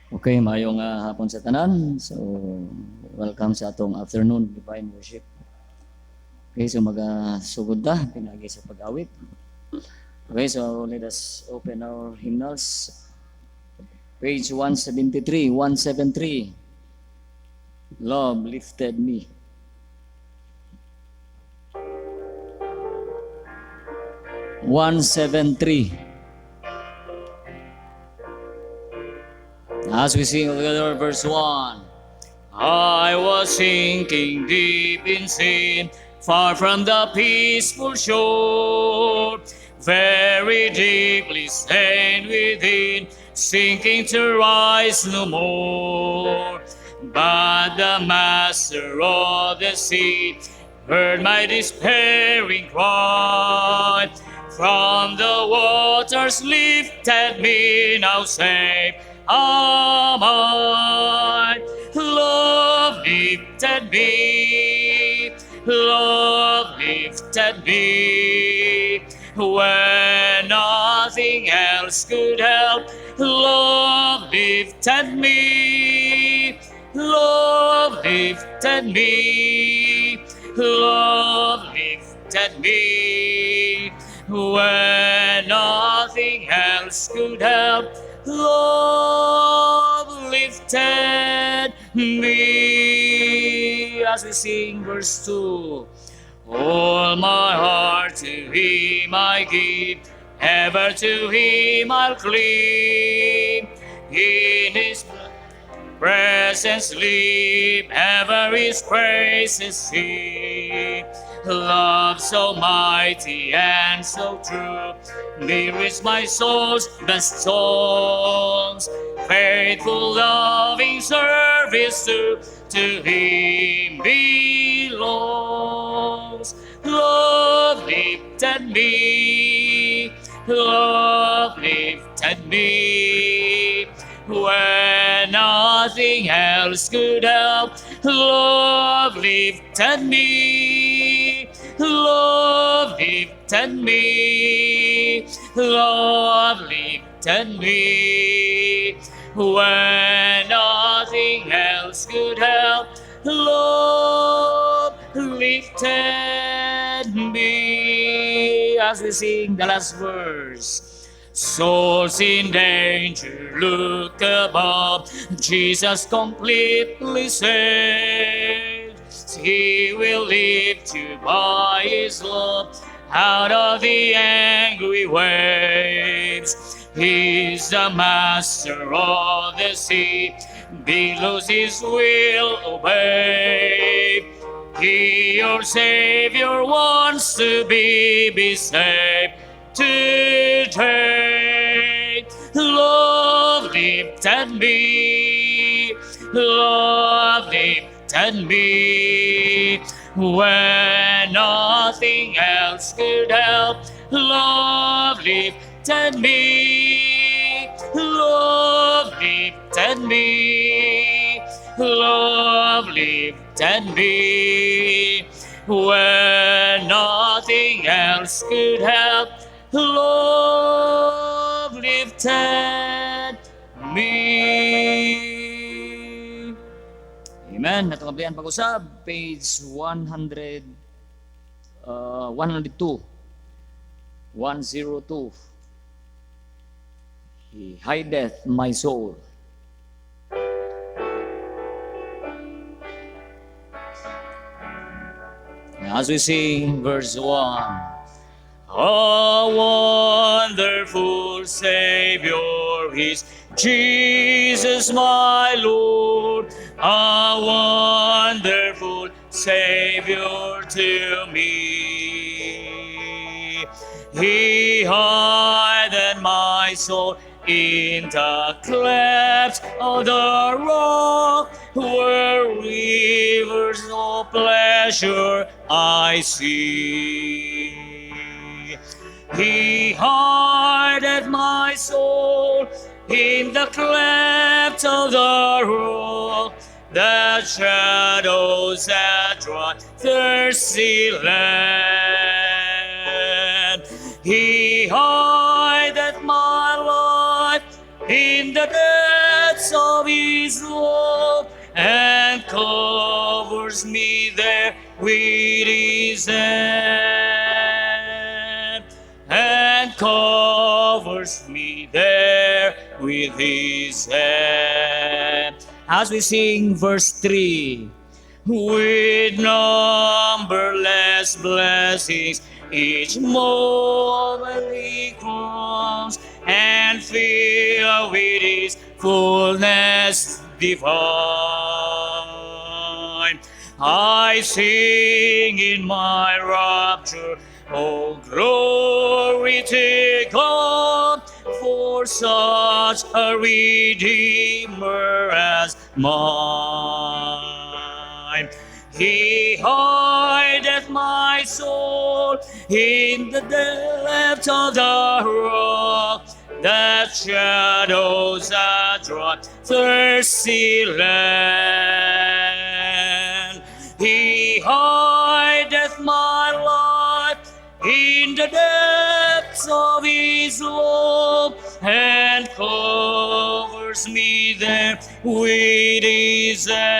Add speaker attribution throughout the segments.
Speaker 1: Okay, mayong hapon sa tanan. So, welcome sa atong afternoon divine worship. Okay, so magasugod ta pinagi sa pag-awit. Okay, so let us open our hymnals. Page 173, 173. Love lifted me. One seven three. As we sing together, verse 1. I was sinking deep in sin, far from the peaceful shore, very deeply stained within, sinking to rise no more. But the master of the sea heard my despairing cry. From the waters lifted me, now safe am I. Love lifted me, love lifted me, when nothing else could help. Love lifted me, love lifted me, love lifted me, when nothing else could help. Love lifted me. As we sing verse 2. All my heart to Him I give, ever to Him I'll cling. In His presence live, ever His praises sing. Love so mighty and so true, lyrics my soul's best songs. Faithful, loving service to Him belongs. Love lifted me, love lifted me, when nothing else could help. Love lifted me, love lifted me, love lifted me, when nothing else could help. Love lifted me. As we sing the last verse. Souls in danger, look above. Jesus completely saved. He will lift you by His love out of the angry waves. He's the master of the sea, below His will obey. He, your Savior, wants to be saved today. Love lifted me, love lifted me, when nothing else could help. Love lifted me, love lifted me, love lifted me, when nothing else could help. Love lifted me. Amen. Natong kablian pag-usab, page 100, 102. 102. He hideth my soul. As we sing verse 1. A wonderful Savior is Jesus my Lord, a wonderful Savior to me. He hideth my soul in the clefts of the rock, where rivers of pleasure I see. He hideth my soul in the cleft of the rock, that shadows that dry thirsty land. He hideth my life in the depths depths of His love and covers me there with His hand, and covers me there with His hand. As we sing verse 3, with numberless blessings each moment He comes, and filled with His fullness divine. I sing in my rapture, oh glory to God, for such a Redeemer as mine. He hideth my soul in the depths of the rock, that shadows a dry, thirsty land. He hideth my life in the depths of His love, and covers me there with His hand,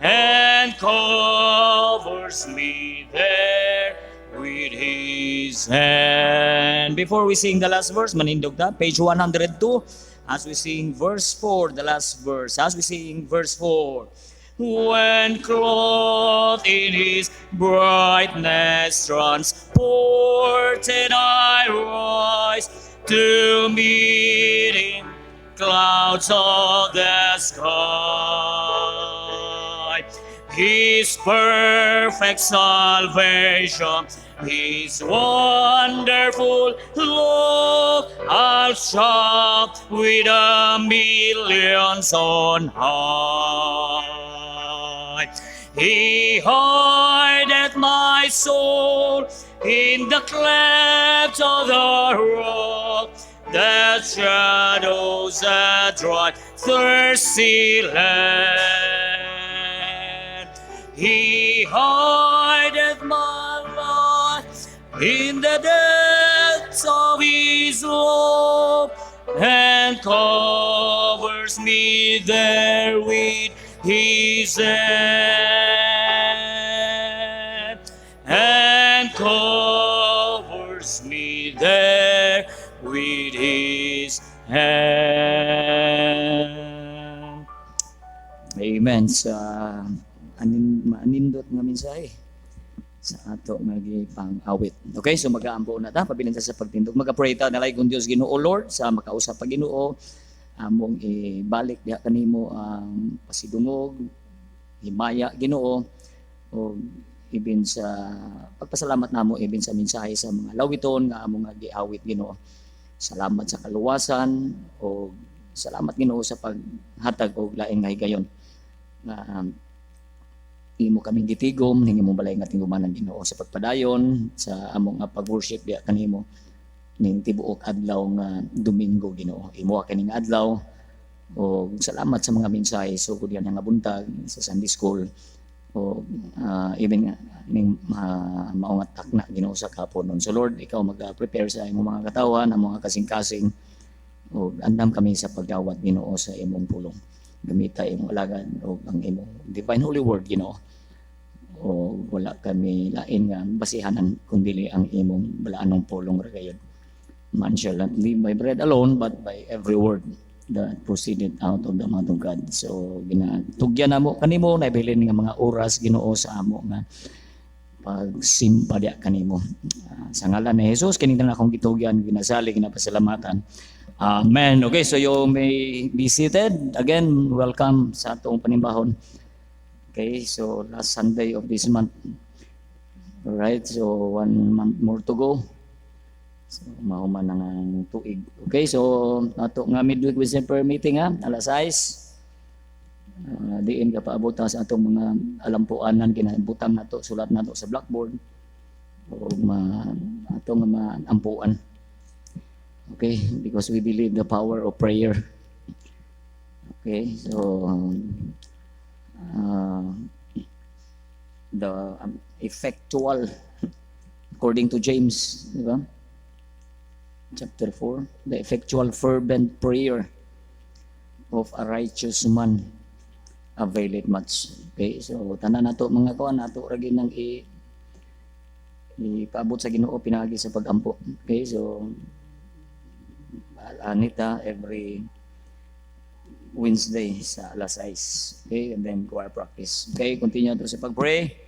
Speaker 1: and covers me there with His hand. Before we sing the last verse, manindog na, page 102, as we sing verse 4, the last verse, as we sing verse 4. When clothed in His brightness transported, I rise to meet Him, clouds of the sky. His perfect salvation, His wonderful love, I'll shout with the millions on high. He hideth my soul in the clefts of the rock, that shadows a dry, thirsty land. He hideth my life in the depths of His love, and covers me there with His hand, and covers me there with His hand. Amen. Sa maanindot nga mensahe sa ato nga pang-awit. Okay, so mag-aampo na ta pabilin sa pagtindog. Mag-pray ta nalay kun Dios Ginoo Lord sa makausap pa Ginoo, among ibalik diha kanimo ang pasidungog, himaya Ginoo, o ibin sa pagpasalamat namo ibin sa mensahe sa mga lawiton nga among giawit Ginoo. Salamat sa kaluwasan, o salamat Ginoo sa paghatag og laing nga higayon nga imo kaming gitigom ning imong balay nga tinggumanan Ginoo sa pagpadayon sa among nga pag-worship diha kanimo ning tibuok adlaw nga Domingo Ginoo. Imo kaning adlaw, o salamat sa mga mensahe sugod yan nga buntag sa Sunday School, o even ning mao nga takna Ginoo sa kaponon. So Lord, ikaw mag-prepare sa imong mga katawan, ang mga kasing-kasing, o andam kami sa pagdawat Ginoo sa imong pulong. Gamita imong alagad o ang imong divine holy word Ginoo, o wala kami lain nga basihanan kundi ang imong balaanong pulong ra gayud. Man shall not live by bread alone, but by every word that proceeded out of the mouth of God. So ginatugyan namo kanimo na ibilin nga mga oras Ginoo sa amo nga pagsimpa diha kanimo. Sa ngalan ni Jesus kining tanan akong gitugyan, ginasali, ginapasalamatan. Amen. Okay, so you may be seated. Again, welcome sa atong panimbahon. Okay, so last Sunday of this month. Alright, so 1 month more to go. So mahuman na ng tuig. Okay, so ato nga midweek wisdom prayer meeting alas 6. Diin ka paabot sa atong mga alampuanan kinabutang nato, sulat nato sa blackboard, o atong mga ampuan. Okay, because we believe the power of prayer. Okay, so the effectual, according to James, di ba? chapter 4, the effectual fervent prayer of a righteous man availeth much. Okay, so tanan nato mga kuan nato ra gyud nang ipaabot sa Ginoo pinagi sa pagampo. Okay, so anita every Wednesday sa alas 6. Okay, and then choir practice. Okay, continue to sa pag-pray.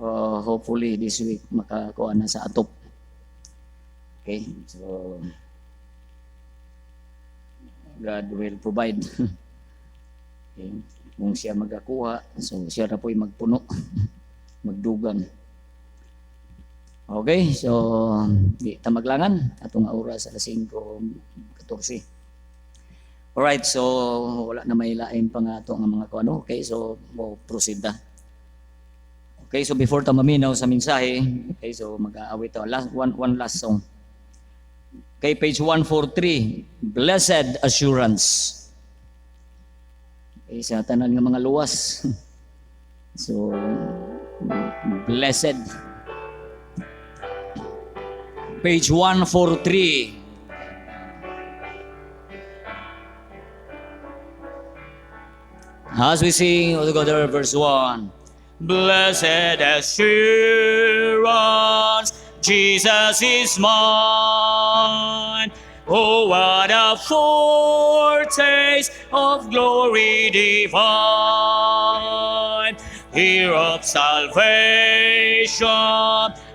Speaker 1: Hopefully this week makakuha na sa atop. Okay, so God will provide. Okay, kung siya magakuha, so siya na po'y magpuno, magdugang. Okay, so di ta maglangan atong oras alas 5:14. Alright, so wala na may lain pa nga ito ang mga kuano. Okay, so mo proceed na. Okay, so before ta maminaw sa mensahe, okay, so mag-aawit to. One last song. Okay, page 143, Blessed Assurance. Okay, sa tanan nga mga luwas. So, blessed. Page 143. As we sing all together, verse 1. Blessed assurance, Jesus is mine. Oh, what a foretaste of glory divine. Here of salvation,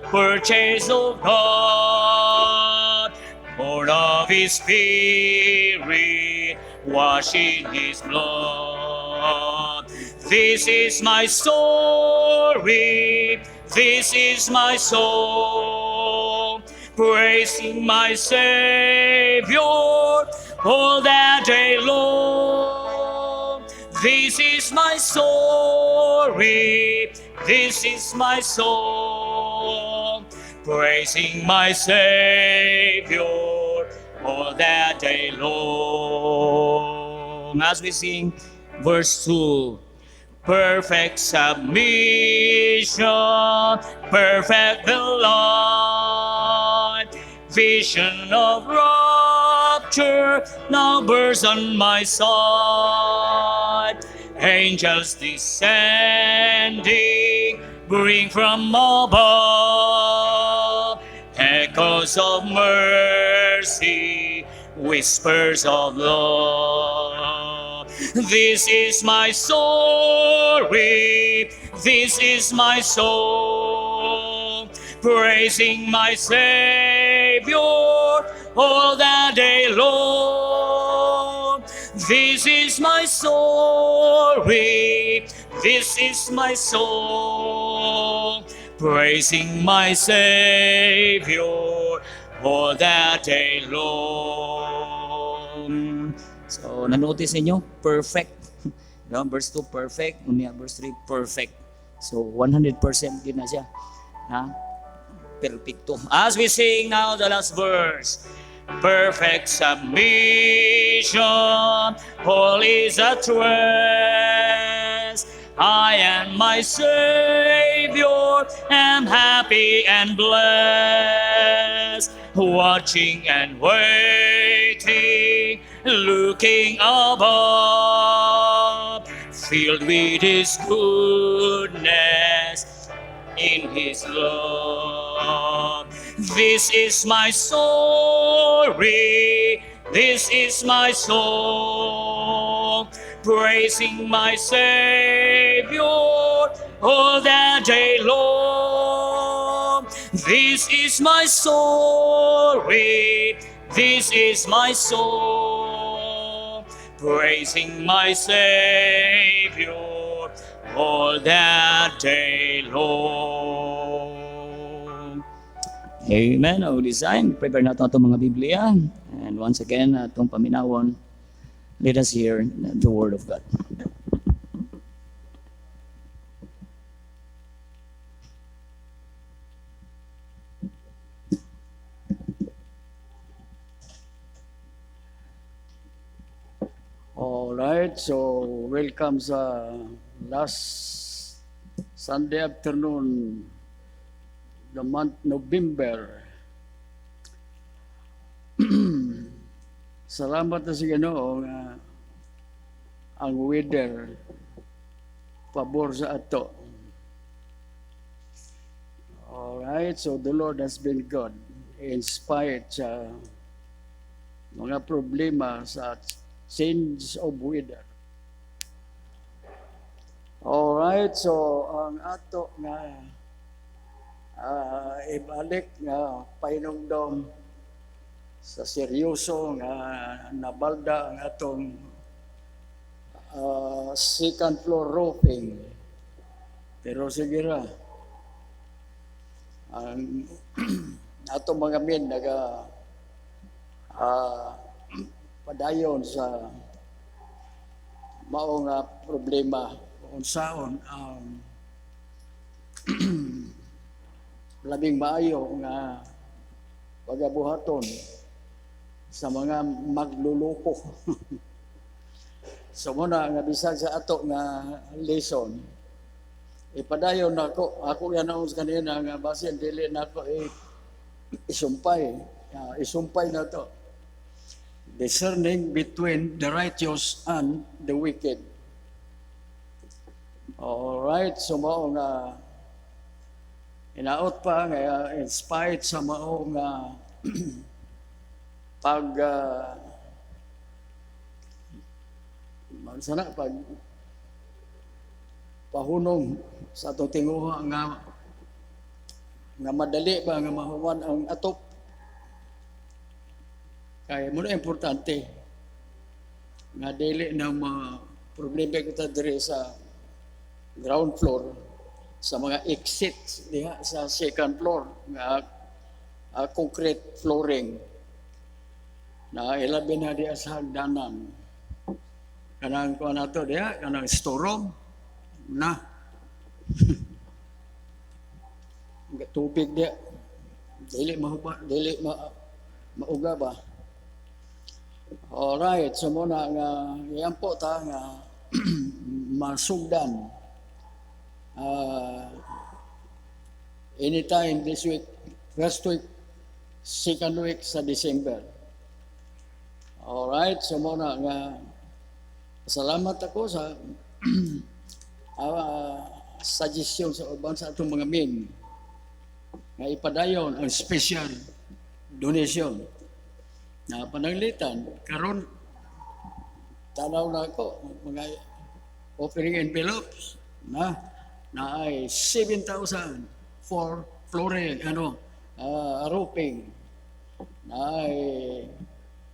Speaker 1: purchase of God, born of His Spirit, washed in His blood. This is my story, this is my song, praising my Savior all that day long. This is my story, this is my song, praising my Savior all that day long. As we sing verse 2, perfect submission, perfect delight, vision of rapture now bursts on my sight. Angels descending, bring from above echoes of mercy, whispers of love. This is my story, this is my song, praising my Savior all the day long. This is my story, this is my song, praising my Savior all the day long. So, na-notice ninyo? Perfect. No? Verse 2, perfect. Unya, verse 3, perfect. So, 100% din na siya. Ha? Perfecto. As we sing now the last verse, perfect submission, all is at rest. I and my Savior am happy and blessed, watching and waiting, looking above, filled with His goodness, in His love. This is my story, this is my song, praising my Savior all the day long. This is my story, this is my song, praising my Savior all that day long. Amen. O design, prepare natin itong mga Biblia. And once again, itong paminawon, let us hear the Word of God.
Speaker 2: Alright, so welcome sa last Sunday afternoon, the month November. Salamat na sa Ginoo nga ang weather pabor sa ato. Alright, so the Lord has been good in spite sa mga problema sa change of weather. Alright, so ang ato nga ibalik nga painungdom sa seryoso nga nabalda ang atong second floor roofing. Pero sige ra, ang atong mga men padayon sa mao nga problema unsaon ang labing maayo nga pagabuhaton sa mga magluluko. So muna nga bisag sa ato nga lesson, ipadayon nako ako yan ang kanina nga basin dili nako isumpay na to. Discerning between the righteous and the wicked. Alright, so mao nga inaot pa nga in spite sa mao nga pag pahunong sa atong tinguha nga madali ba nga mahuman ang atop. Kaya mo na importante nga dili na problema kita diri sa ground floor sa mga exits diha sa second floor nga concrete flooring na ilabi na diha sa hagdanan. Kanang kuha na to diha, kanang storeroom na tubig diha. Dili mauga ba? Alright, so muna nga iampo ta nga masugdan anytime this week, first week, second week sa December. Alright, so muna nga salamat ako sa suggestion sa uban sa atong mga men nga ipadayon ang special donation na pananglitan. Karon tanaw na ako mga offering envelopes na ay 7,000 for flooring, roofing, na ay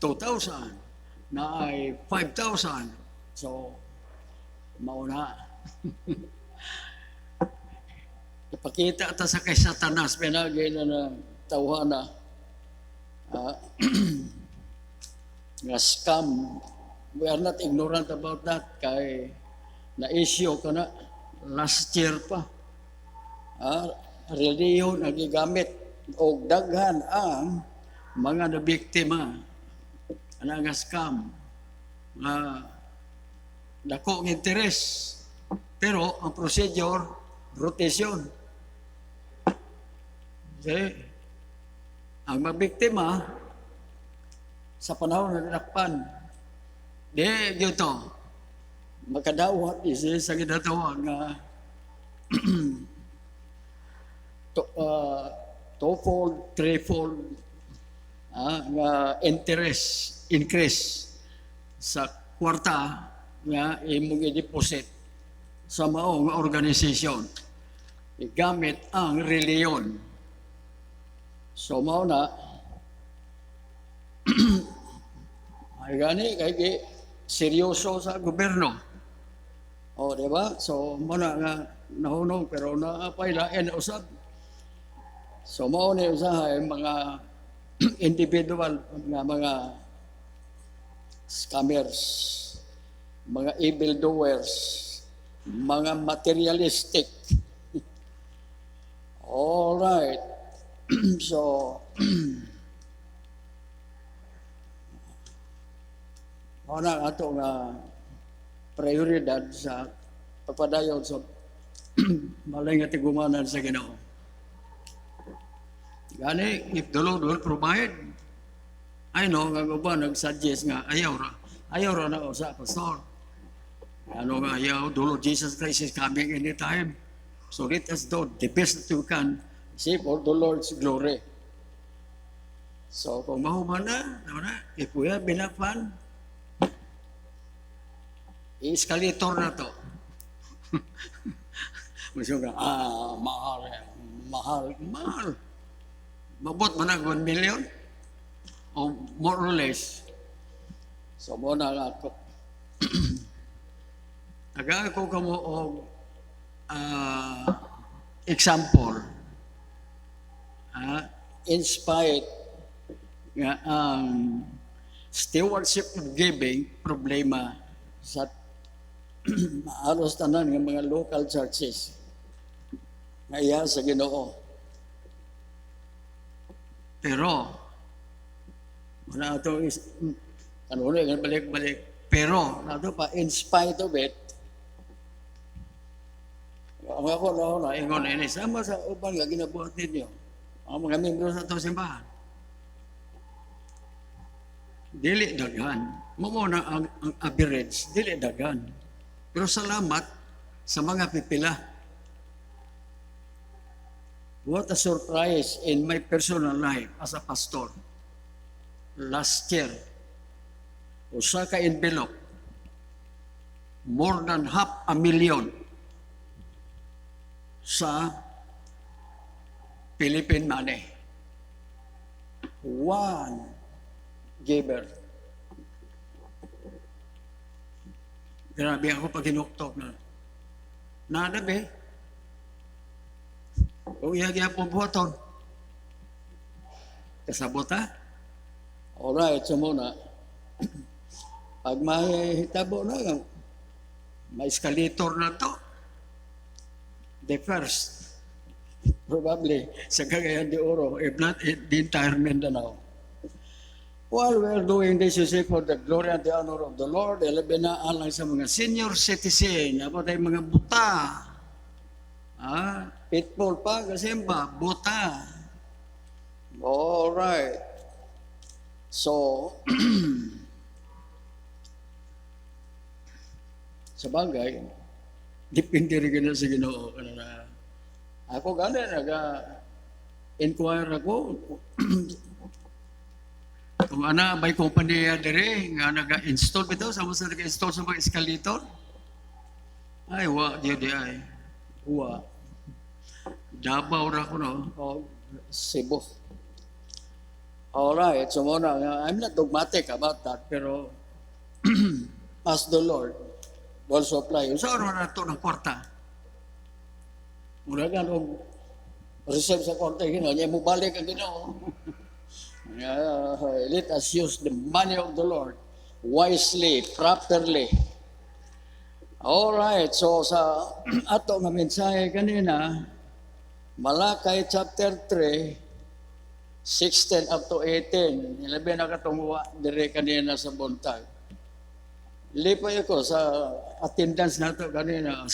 Speaker 2: 2,000, na ay 5,000. So, mauna. Ipakita ata sa kay Satanas, pinagay na tawhana. Nga scam. We are not ignorant about that. Kay na-issue ka na last year pa. Reliyon nagigamit o daghan ang mga nabiktima. Nga scam. Dako ng interes. Pero ang procedure, rotation. Okay. Ang mabiktima sa panahon na nakpan, di yun to, makadawat isa sa ginatawag nga twofold, threefold nga interest increase sa kwarta nga imong i-deposit sa maong organisasyon gamit ang reliyon. So mao na ay gani kay seryoso sa gobyerno. O di ba? So muna nga nahunong pero naapay lain usab. So mao ni usahay mga individual nga mga scammers, mga evil doers, mga materialistic. All right. So ana ato nga prioridad sa pagpadayon sa malay nga tigumanan sa Ginoo. Gani, if the Lord will provide, I know, nga ba nag-suggest nga, ayaw ra na sa pastor. Ano nga, ayaw, the Lord Jesus Christ is coming anytime. So let us do the best that we can, see for the Lord's glory. So kung mahuman na, if we have enough fun, i-escalator na to. Maso nga, mahal. Mabot mo na 1 million? O more or less. So mo na ako. Taga ko kamo og example. In spite nga ang stewardship of giving problema sa maaros tanan ng mga local churches ngaya sa Ginoo. Pero wala ito kanuna balik-balik. Pero nato pa in spite of it, ang ako na ingon ini sama sa uban nga ginabuhat ninyo. Ang mga membro sa itong simbahan. Dili daghan. Mo na ang average, dili daghan. Pero salamat sa mga pipila. What a surprise in my personal life as a pastor. Last year, usa ka envelope, more than 500,000 sa Philippine money. One giver. Grabe ako pag hinuktok na. Nadabi. Kung iya po buhaton. Kasabot ha? Alright, so muna. Pag may hitabo na, may escalator na to. The first, probably, sa Cagayan de Oro, if not the entire Mindanao. While we're doing this, you see, for the glory and the honor of the Lord, ilabinaan lang sa mga senior citizen, apa tayo mga buta. Pitbull pa, kasi ba, buta. Alright. So, sa bagay, depende rin na sa Ginoo. Ako gano'n, nag-inquire ako kung ana, may kompanya dire nga nag-install bitaw, sama sa nag-install sa mga escalator. Ay, ay. Davao ra ko, no? Cebu. Alright, so muna, I'm not dogmatic about that, pero as the Lord will supply. Sa oras na ito ng kwarta. Muna nga nung receive sa kwarta, niya mo balik ang Ginoo. Let us use the money of the Lord wisely, properly. Alright, so sa ato nga mensahe kanina, Malakay chapter 3, 16 up to 18. Ilabi na katunguwa dire kanina sa buntag. Lipay ako sa attendance nato kanina.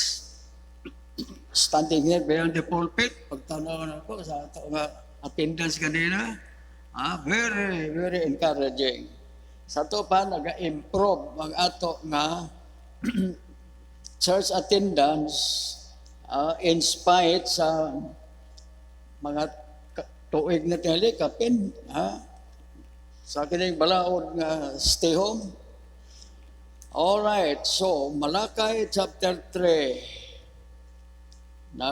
Speaker 2: Standing here behind the pulpit. Pagtanaw na ako sa ato nga attendance kanina. Very, very encouraging. Sa to pa, nag-improve ang ato nga church attendance in spite sa mga tuig na tingali, kapin, sa kining balaod nga stay home. Alright, so Malakay chapter 3 na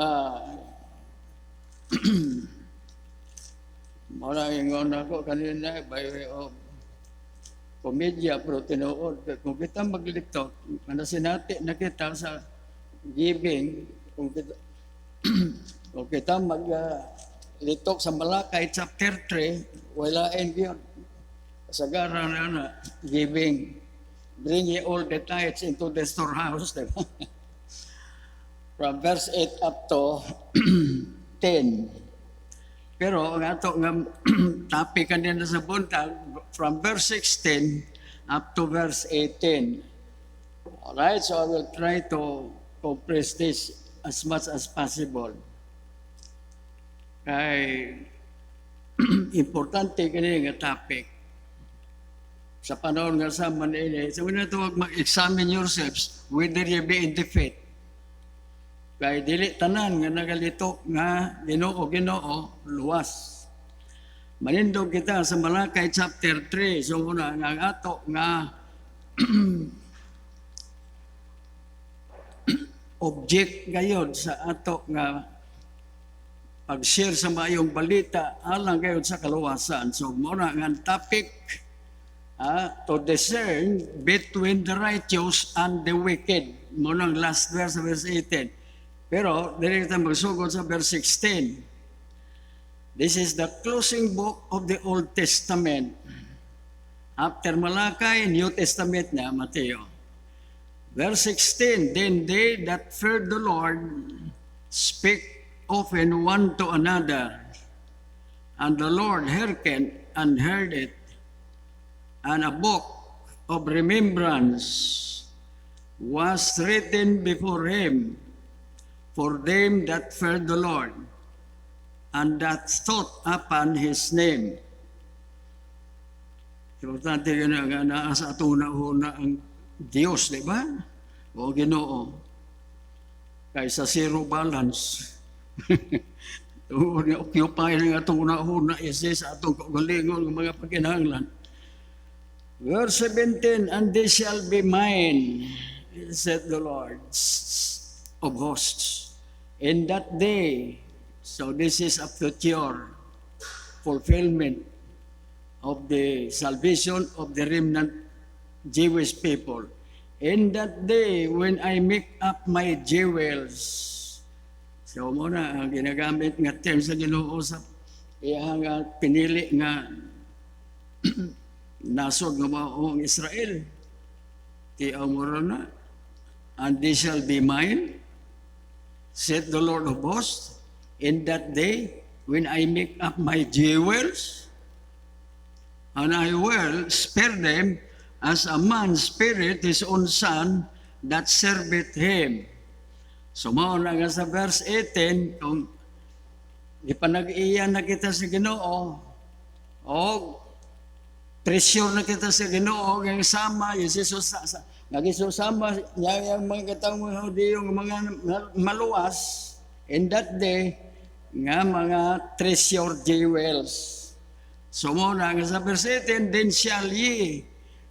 Speaker 2: maraming ako kanina by way of komedya pero tinuod. Kung kita magliktot, manasinati na kita sa giving, kung kita litok sa Malakay chapter 3, wala yun. Kasagaran na giving. Bring ye all the tithes into the storehouse. From verse 8 up to 10. Pero ang ato nga topic kanina sa buntag, from verse 16 up to verse 18. Alright, so I will try to compress this as much as possible. Kay importante kanina nga topic. sa panahon nga sa manili. So, na ito, mag-examine yourselves whether you be in the faith. Kaya dili tanan nga nagalito nga Ginoo luwas. Manindog kita sa Malakay chapter 3. So una nga ato nga object gayod sa ato nga pag-share sa maayong balita alang gayod sa kaluwasan. So muna nga topic to discern between the righteous and the wicked. Muna ang last verse, verse 18. Pero, dili kita magsugod sa verse 16. This is the closing book of the Old Testament. After Malakay, New Testament na, Mateo. Verse 16, then they that feared the Lord speak often one to another, and the Lord hearkened and heard it, and a book of remembrance was written before him, for them that feared the Lord, and that thought upon His name. Importante yun nga naasa ato na ang Diyos, di ba? O Ginoo. Kaysa zero balance. Occupy na itong una-una isa sa atong kagalingon ng mga pagkinahanglan. Verse 17, and they shall be mine, said the Lord of hosts. In that day, so this is a future fulfillment of the salvation of the remnant Jewish people. In that day, when I make up my jewels, so muna, ang ginagamit nga term sa Ginoo sa iyang pinili nga nasod nga maong Israel. Ti amoro na, and they shall be mine, said the Lord of hosts, in that day when I make up my jewels, and I will spare them as a man spared his own son that serveth him. So mao na nga sa verse 18, kung ipanag-iyan na kita sa Ginoo, o treasure na kita sa Ginoo, yung sama, yung Jesus, nagisusama niya yung mga katawang yung mga maluwas in that day nga mga treasure jewels. So muna nga sa verse 18, then shall ye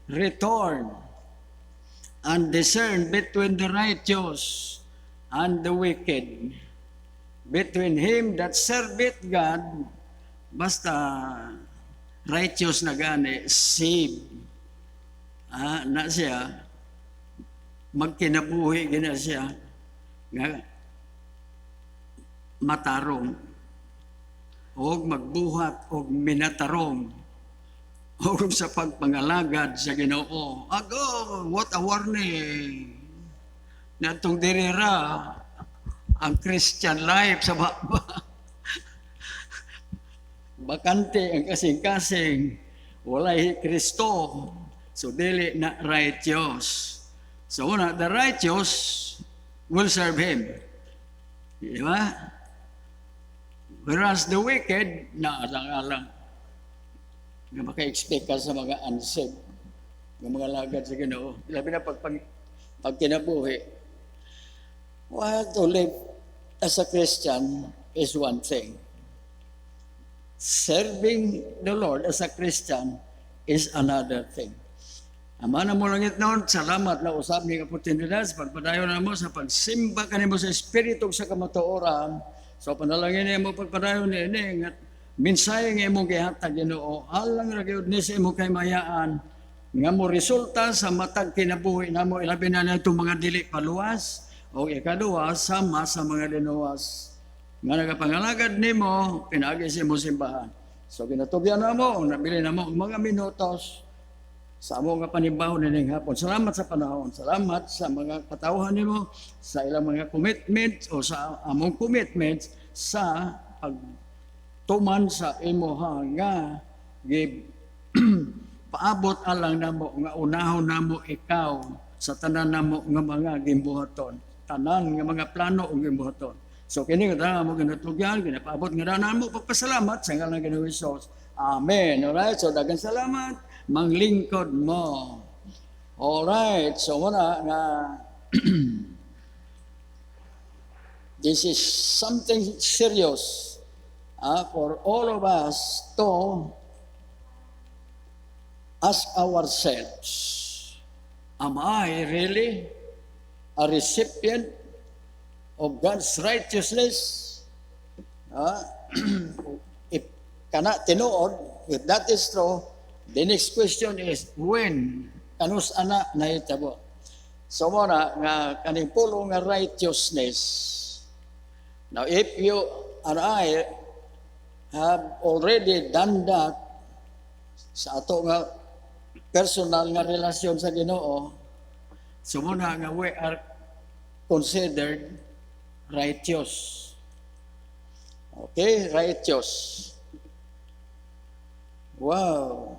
Speaker 2: return and discern between the righteous and the wicked, between him that serveth God, basta righteous na gani, save. Na siya, magkinabuhi gina siya nga matarong o magbuhat o minatarong o sa pagpangalagad sa Ginoo. Ago, what a warning na itong dirira ang Christian life sa baba. Bakante ang kasing-kasing, walay Kristo, so dili na righteous. So una, the righteous will serve Him. Di ba? Whereas the wicked, naalang-alang. Nga maka-expect ka sa mga unsaved, ng mga lagad sa Ginoo. Labi na pag kinabuhi. Well, to live as a Christian is one thing. Serving the Lord as a Christian is another thing. Ama na mo langit noon, salamat na usap ni oportunidad sa pagpadayon na mo sa pagsimba ka mo sa Espiritu sa kamatuoran. So panalangin niya mo pagpadayon ni ini nga mensahe nga imong gihatag Ginoo alang ra gyud ni sa imong kay mayaan nga mo resulta sa matag kinabuhi namo ilabi na itong mga dili paluwas o ikaduha sama sa mga dinuwas nga nagapangalagad nimo pinaagi sa imong simbahan. So ginatubyan na mo, nabili na mo mga minutos sa amo nga panimbaho nining hapon. Salamat sa panahon. Salamat sa mga katawhan nimo, sa ilang mga commitments o sa among commitments sa pagtuman sa imo nga paabot alang namo nga unahon namo ikaw sa tanan namo nga mga gimbuhaton. Tanan nga mga plano ug gimbuhaton. So kini nga mo ginatugyan, ginapaabot nga danan mo pagpasalamat sa ngalan ng Ginoo Hesus. Amen. Alright, so daghang salamat. manglingkod mo. Alright, so muna nga this is something serious for all of us to ask ourselves, am I really a recipient of God's righteousness? If kana tinuod, if that is true, the next question is, when? Kanus ana nahitabo? So muna, nga kaning pulo nga righteousness. Now, if you and I have already done that sa ato nga personal nga relasyon sa Ginoo, so muna nga we are considered righteous. Okay, righteous. Wow.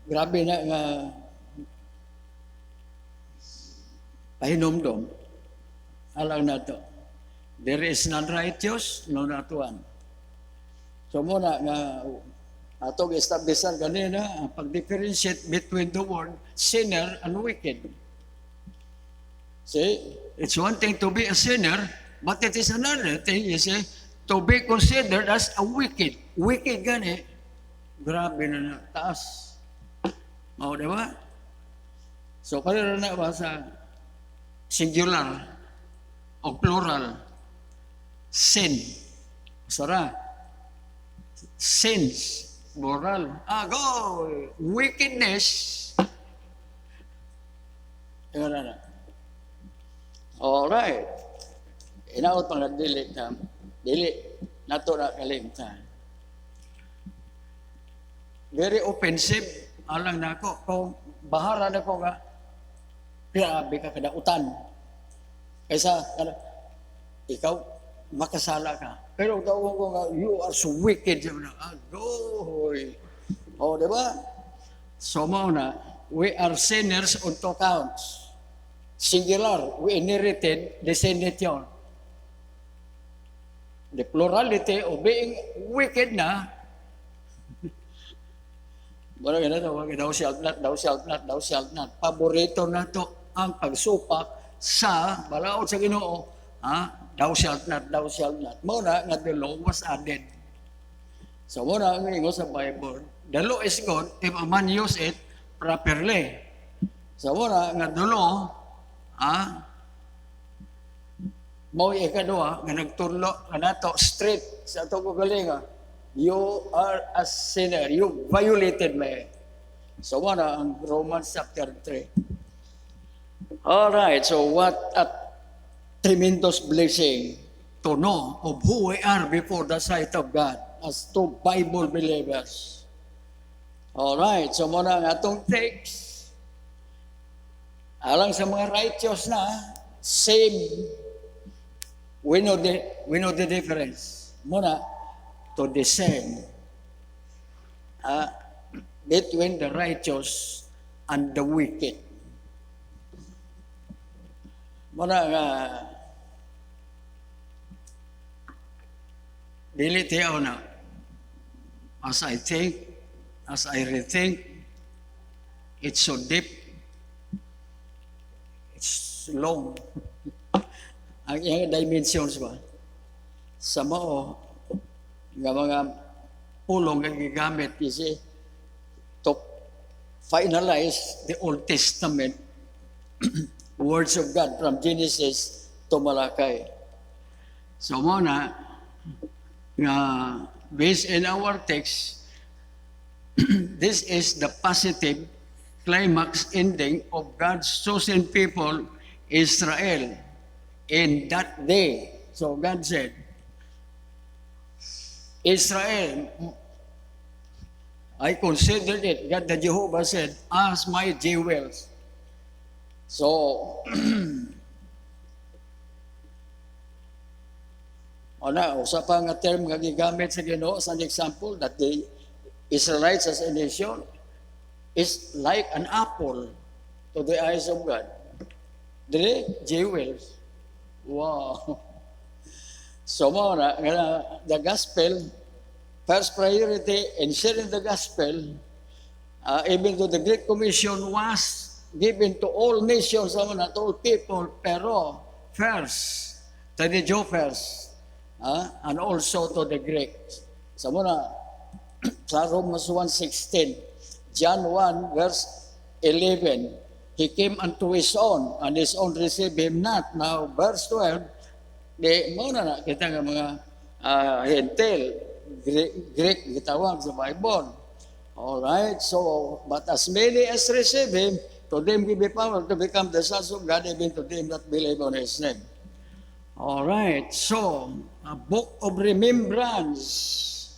Speaker 2: Grabe na nga pahinumdom. Alang na to. There is none righteous, no not one. So muna nga atong establishan kanina ang pag-differentiate between the word sinner and wicked. See, it's one thing to be a sinner, but it is another thing, you see, to be considered as a wicked. Wicked gani, grabe na taas. O, di ba? So, kanina na ba sa singular o plural? Sin. Sara. Sins. Moral. Go! Wickedness. Tingnan na. Alright. Inaot pang dili na. Dili. Nato na kalimtan. Very offensive. Alang na ako. Kung bahara na ko nga, grabe ka kadautan. Kaysa, ikaw, makasala ka. Pero tawag ko nga, you are so wicked. Agoy. O, di ba? So, mauna, we are sinners on two counts. Singular, we inherited the descendant. The plurality of being wicked na, wala ka na ito, thou shalt not, thou shalt not, thou shalt not. Paborito na to ang pagsupak sa balaod sa Ginoo, thou shalt not, thou shalt not. Muna nga the law was added. So muna ang ingo sa Bible, the law is good if a man use it properly. So muna nga the law, mo ikadua nga nagturlo nga nato straight sa ato kagalinga. You are a sinner. You violated me. So muna ang Romans chapter 3. All right, so what a tremendous blessing to know of who we are before the sight of God as two Bible believers. All right, so muna ang atong text. Alang sa mga righteous na, same. We know the difference. Muna, to discern between the righteous and the wicked. Muna nga, dili tiyaw na, as I think, as I rethink, it's so deep, it's long. Ang iyang dimensions ba? Sa mao, nga mga pulong nga gigamit kasi to finalize the Old Testament words of God from Genesis to Malakay. So muna, nga based in our text, this is the positive climax ending of God's chosen people, Israel, in that day. So God said, Israel, I considered it, God the Jehovah said, as my jewels. So, usa pa nga term nga gigamit sa Ginoo as an example that the Israelites as a nation is like an apple to the eyes of God. The jewels. Wow. So muna, the gospel, first priority in sharing the gospel, even though the Great Commission was given to all nations, to all people, pero first, to the Jew first, and also to the Greeks. Sa muna, sa Romans 1:16, John 1, verse 11, He came unto His own, and His own received Him not. Now, verse 12, di mo na kita nga mga Hentel, Greek, gitawag sa Bible. Alright, so, but as many as receive Him, to them give Him power to become the sons of God, even to them that believe on His name. Alright, so, a book of remembrance.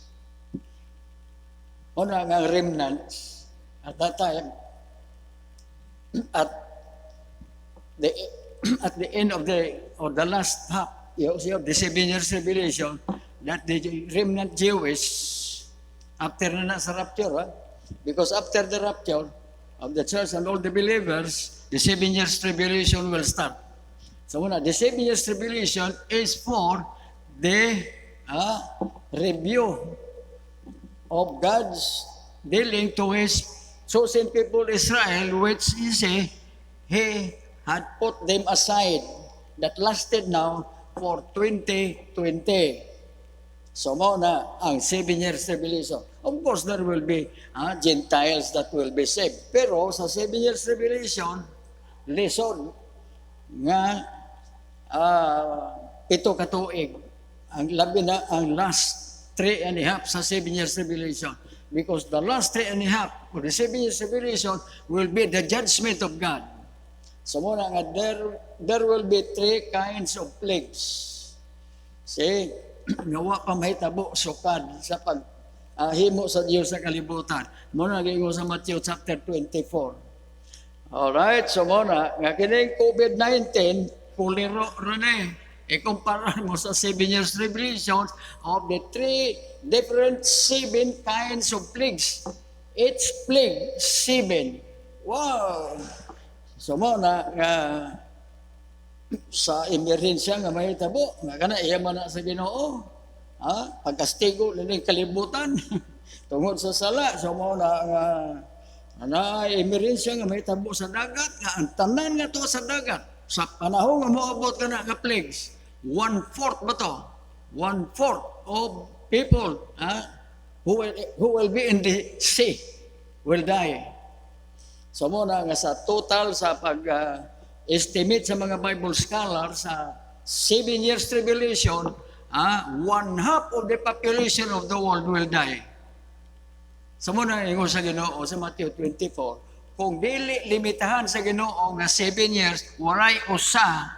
Speaker 2: Una nga remnants, at that time, at the end of the last half, you see, of the 7 years tribulation, that the remnant Jewish, after na sa rapture, because after the rapture of the church and all the believers, the 7 years tribulation will start. So the 7 years tribulation is for the review of God's dealing to His chosen people Israel, which He had put them aside, that lasted now for 2020. So na ang 7 years tribulation. Of course, there will be Gentiles that will be saved. Pero sa 7 years tribulation, lesson nga ito katuig. Ang labi na ang last 3.5 sa 7 years tribulation. Because the last 3.5 for the 7 years tribulation will be the judgment of God. So muna nga, there will be 3 kinds of plagues. See, nawa pa mahitabo sukad sa himo sa Diyos sa kalibutan. Muna gingo sa Matthew chapter 24. Alright, so muna, nga kining COVID-19, kuliro rin ikumpara mo sa 7 years tribulation of the 3 different 7 kinds of plagues. Each plague, 7. Wow! So muna, sa emerhensya nga mahitabo, nga kana iyaman na sa Ginoo. Pagkastigo nining kalibutan tungod sa sala. So muna nga emerhensya nga mahitabo sa dagat, nga ang tanan nga to sa dagat. Sa panahon nga moabot ka na ka plagues, 1/4 ba to? 1/4 of people who will be in the sea will die. So muna nga sa total sa pag-estimate sa mga Bible scholars sa 7 years tribulation, 1/2 of the population of the world will die. So muna ingon sa Ginoo sa Matthew 24, kung dili limitahan sa Ginoo nga 7 years, waray usa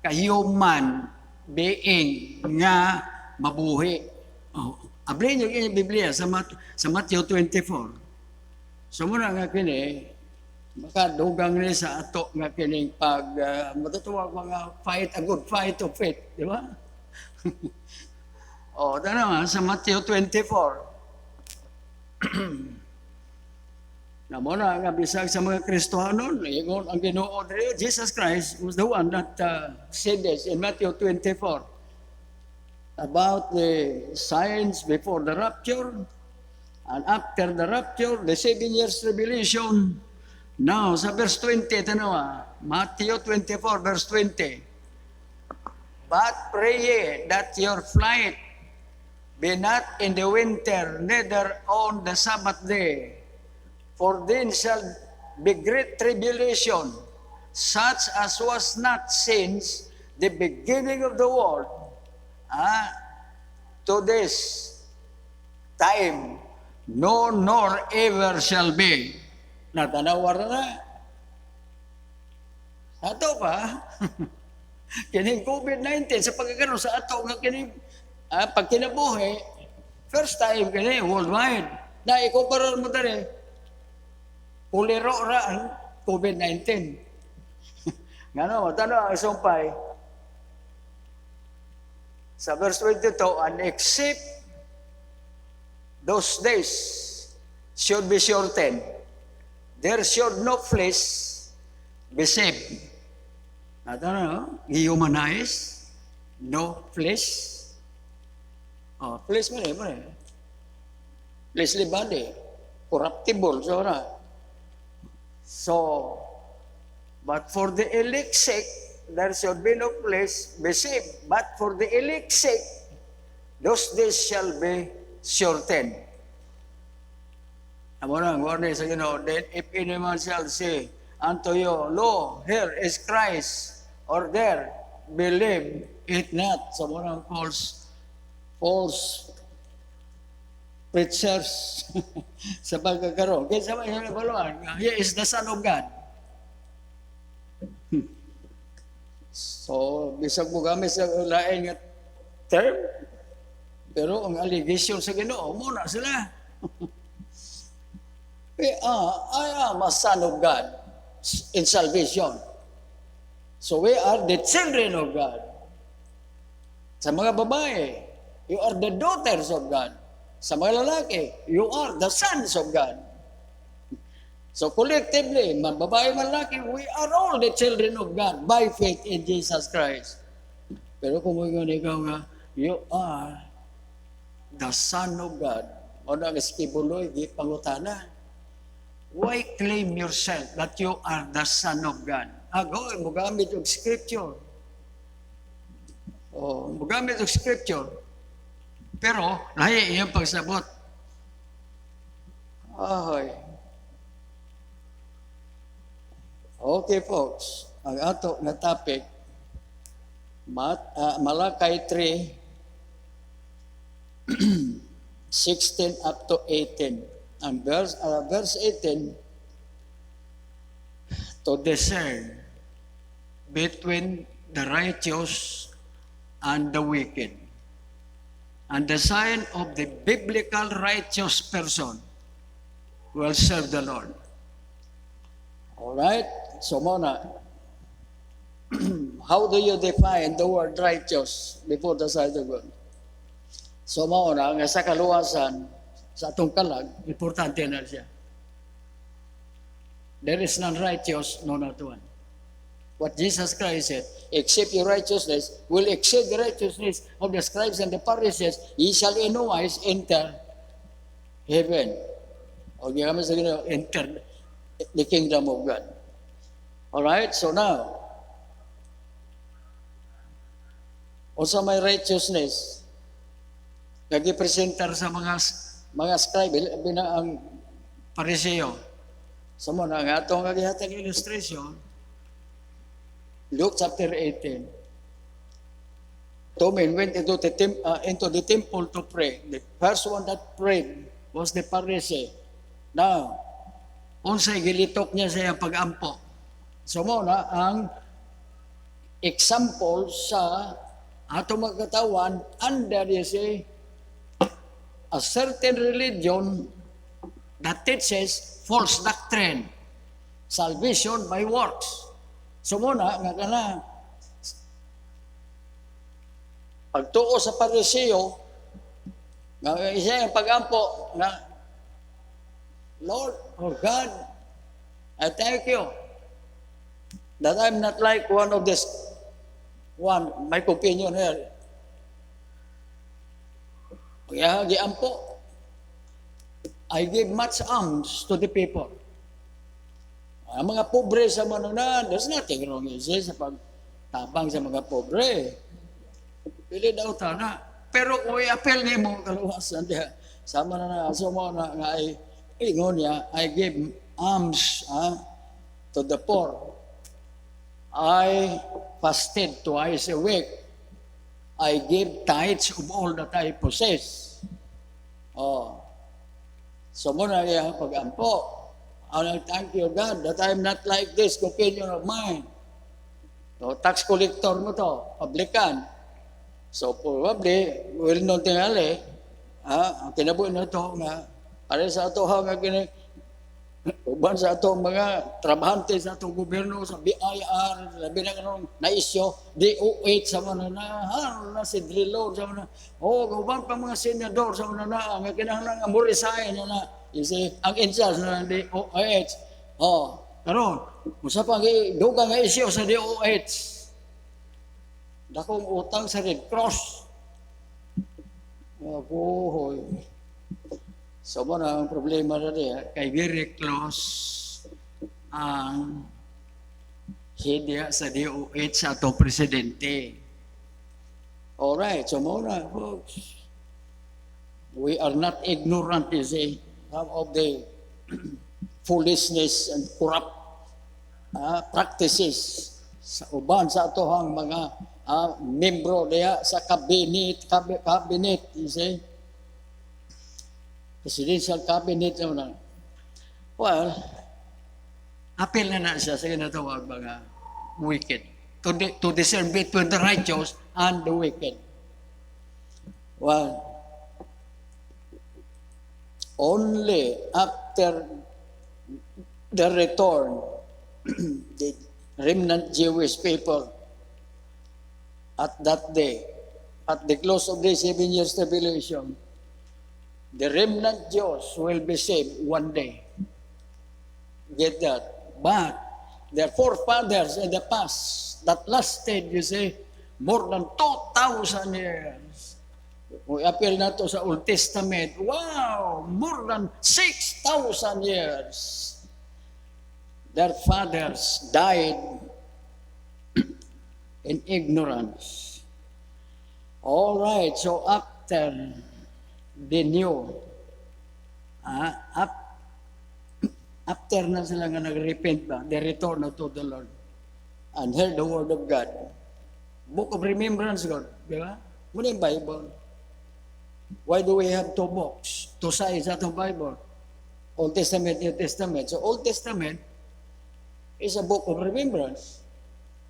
Speaker 2: ka human being nga mabuhi. Abli niyo yung Biblia sa Matthew 24. So muna nga kini, makadugang ni sa ato nga kining matutuwag mga fight, a good fight of faith. Di ba? Naman, sa Matthew 24. Na muna nga bisag sa mga Kristiyano, ingon ang Ginoo diri, Jesus Christ was the one that said this in Matthew 24 about the signs before the rapture and after the rapture, the 7 years tribulation. Now, sa verse 20, tanawa, Matthew 24, verse 20. But pray ye that your flight be not in the winter, neither on the Sabbath day. For then shall be great tribulation, such as was not since the beginning of the world, to this time, no nor ever shall be. Natanawar na. Ato pa, kining COVID-19, sa pagkakaroon sa ato, nga kining pagkinabuhi, first time kining worldwide. Na ikumparar mo tali, uliro ra ang COVID-19. Ngano, tanong ang sumpay. Sa verse 22, and except those days should be shortened, there should no flesh be saved. Tanong, humanize, no flesh. Flesh mo rin. Fleshly body. corruptible. So, but for the elect's sake, there should be no place be saved. But for the elect's sake, those days shall be shortened. Then if anyone shall say unto you, lo, here is Christ, or there, believe it not. So false preachers sa pagkakaroon. Kaya sa mga baluan, he is the Son of God. So, bisag mo gamit sa lain nga term, pero ang allegation sa Ginoo, muna sila. I am a son of God in salvation. So we are the children of God. Sa mga babae, you are the daughters of God. Sa mga lalaki, you are the sons of God. So collectively, man babae, man lalaki, we are all the children of God by faith in Jesus Christ. Pero kung ikaw nga, you are the son of God. O na, kibuloy, di pangutana. Why claim yourself that you are the Son of God? Ago, mugamit og scripture. Mugamit og scripture. Pero, lahi iyang pagsabot. Okay, folks. Ang ato na topic, Malakay 3, 16 up to 18. Ang verse 18, to discern between the righteous and the wicked. And the sign of the biblical righteous person will serve the Lord. Alright? So muna, how do you define the word righteous before the sight of God? So muna, nga sa kaluwasan, sa atong kalag, importante na siya. There is none righteous, no not one. What Jesus Christ said, except your righteousness will exceed the righteousness of the scribes and the Pharisees, ye shall in no wise enter heaven. O kami sa enter the kingdom of God. Alright, so now, also may righteousness, nag-presentar sa mga scribe, ang Pariseo. So mo na, ang atong naghihatag illustration, Luke chapter 18. Two men went into the temple to pray. The first one that prayed was the Pharisee. Now, unsay gilitok niya sa pag-ampo. So mo na, ang example sa atong magkatawan under a certain religion that teaches false doctrine, salvation by works. So muna, nga kana, pagtuo sa Pariseo, nga isa yung pag-ampo, na, Lord, or God, I thank you that I'm not like one of this, my opinion here. Kaya giampo, I give much alms to the people. Ang mga pobre sa manunan, there's nothing wrong sa pagtabang sa mga pobre. Pili daw na. Pero kung i-apel niya mo, kaluwasan diya, sama na mo na nga ingon niya, I give alms to the poor. I fasted twice a week. I give tithes of all that I possess. So muna yung pag-ampo. Thank you God that I'm not like this opinion of mine. So, tax collector mo to, publican. So probably, will not tingali, ang kinabuhi na to nga, para sa ato nga uban sa ato mga trabahante sa ato gobyerno, sa BIR, labi na kanong naisyo, DOH sa mga na si Drillor sa mga uban pa mga senador sa mga ang kinahanglan nga mo resign na you see, ang in-charge na DOH. Karon, musa pa dugang nga isyo sa DOH. Dakong utang sa Red Cross. So mo na ang problema na diya, kay very close ang head diya sa DOH sa atong presidente. Alright, so mo na, folks. We are not ignorant, you see, of the foolishness and corrupt practices sa uban sa atohang mga membro diya sa cabinet, you see. Presidential cabinet na. Well, apel na siya sa ginatawag mga wicked. To discern between the righteous and the wicked. Well, only after the return, the remnant Jewish people at that day, at the close of the 7 years tribulation, the remnant Jews will be saved one day. Get that? But their forefathers in the past that lasted, you see, more than 2,000 years. We appeal na to sa Old Testament. Wow! More than 6,000 years. Their fathers died in ignorance. All right, so after the new, after na sila nga nag-repent ba, they return to the Lord and heard the word of God. Book of Remembrance, God. Di ba? Muna yung Bible. Why do we have two books? Two sides of the Bible. Old Testament, New Testament. So Old Testament is a book of remembrance.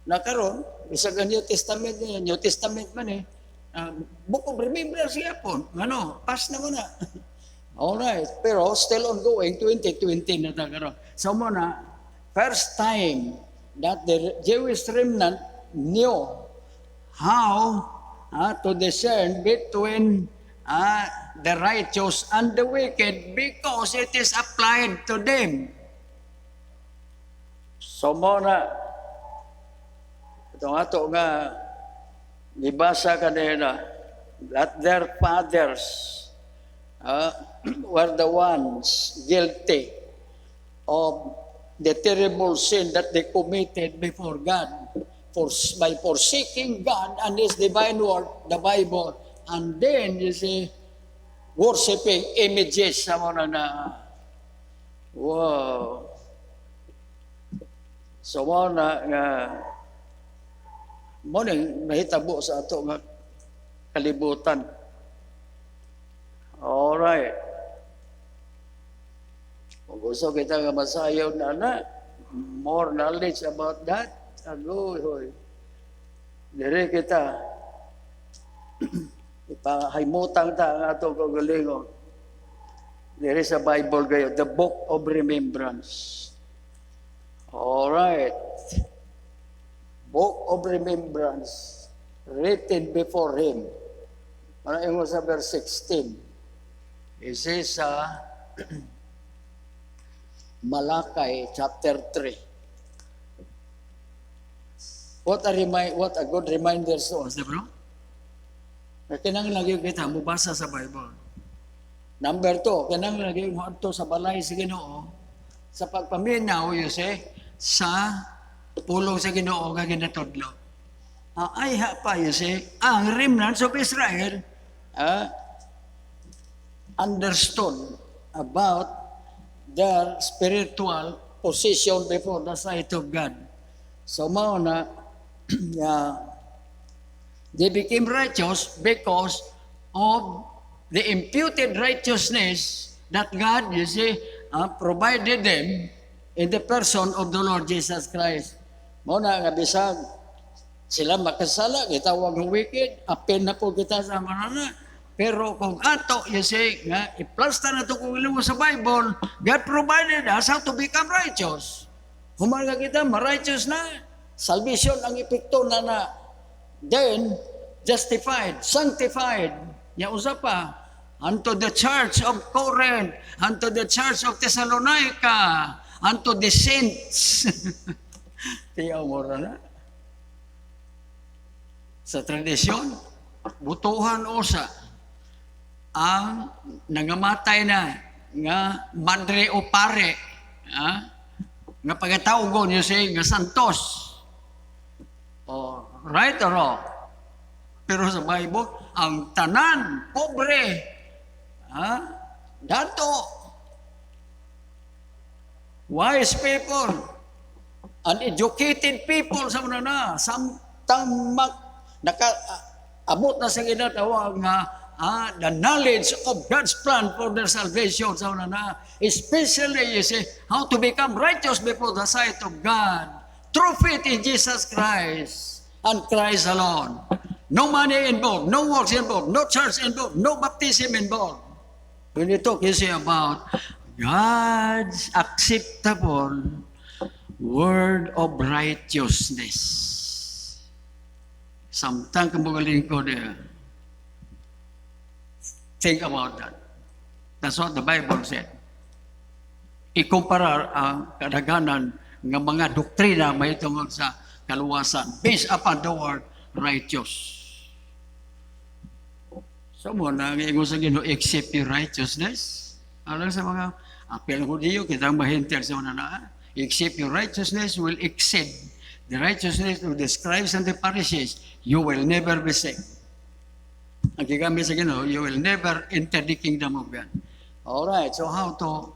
Speaker 2: Nakaroon, isa ka New Testament niya, New Testament man eh. Book of remembrance siya po. Ano, pass na muna. Alright, pero still ongoing, 2020 na nakaroon. So muna, first time that the Jewish remnant knew how to discern between the righteous and the wicked because it is applied to them. So muna, itong ato nga gibasa kanina, that their fathers were the ones guilty of the terrible sin that they committed before God by forsaking God and His divine word, the Bible, and then, you see, worshiping images sa mga na, wow. So, mga nga, mga nahitabo sa ato nga kalibutan. Alright. Kung gusto kita nga masayaw na, more knowledge about that, agoy, dire kita, ipahimutang ta ang ato kagalingon. Dire sa Bible kayo, the Book of Remembrance. Alright. Book of Remembrance, written before Him. Ano yung sa verse 16? It says sa Malakay chapter 3. What a good reminder to us, bro? Kinang lagi kita mubasa sa Bible. Number 2, kinang lagi mo adto sa balay sa Ginoo sa pagpaminaw, you see, sa pulong sa Ginoo nga ginatudlo. Ay pa, you see, ang remnants of Israel understood about their spiritual position before the sight of God. So, mauna, they became righteous because of the imputed righteousness that God, you see, provided them in the person of the Lord Jesus Christ. Mauna, nga bisag, sila makasala, gitawag ng wicked, apin na po kita sa manana. Pero kung ato, you see, nga, i-plasta na ito kung ilang mo sa Bible, God provided us how to become righteous. Humarga kita, ma-righteous na. Salvation ang epekto na. Then, justified, sanctified. Usa pa, unto the church of Corinth, unto the church of Thessalonica, unto the saints. Tiyaw mo na. Sa tradisyon, butuhan usa ang nangamatay na nga madre o pare, nga pagkatawgon niyo siya nga santos. Oh, right or wrong? Pero sa Bible, ang tanan, pobre, dato, wise people, uneducated people sa mga na, samtang abot na sa ginatawag nga the knowledge of God's plan for their salvation sa mga na, especially you see, how to become righteous before the sight of God through faith in Jesus Christ and Christ alone. No money involved, no works involved, no church involved, no baptism involved. When you talk, you say about God's acceptable word of righteousness. Samtang kumugaling ko there. Think about that. That's what the Bible said. Ikumpara ang kadaghanan ng mga doktrina may tungkol sa kaluwasan based upon the word righteous. So mo na ingon sa Ginoo, accept your righteousness. Alam sa mga apel ng Hudiyo, kitang mahintel sa mga na, accept your righteousness will exceed the righteousness of the scribes and the Pharisees. You will never be saved. Ang gigamit sa Ginoo, you will never enter the kingdom of God. Alright, so how to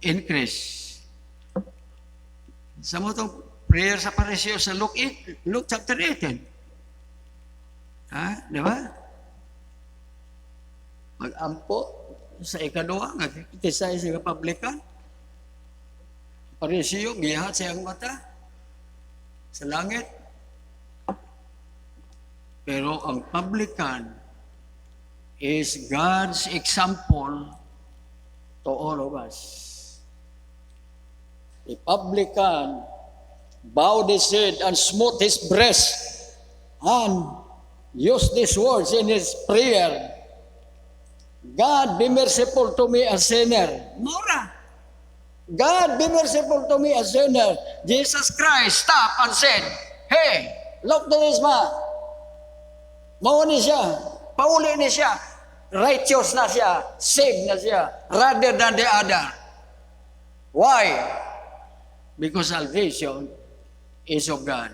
Speaker 2: increase? Sa mo itong prayer sa Pariseo sa Luke chapter 18. Di ba? Mag-ampo sa ikaduha, nagkitisay sa publican. Pariseo, gihat sa iyang mata sa langit. Pero ang publican is God's example to all of us. The publican bowed his head and smote his breast and used these words in his prayer. God, be merciful to me, a sinner. Mora. God, be merciful to me, a sinner. Jesus Christ stopped and said, hey, look to this man. Mauni siya. Pauli ni siya. Righteous na siya. Saved na siya. Rather than the other. Why? Because salvation is of God.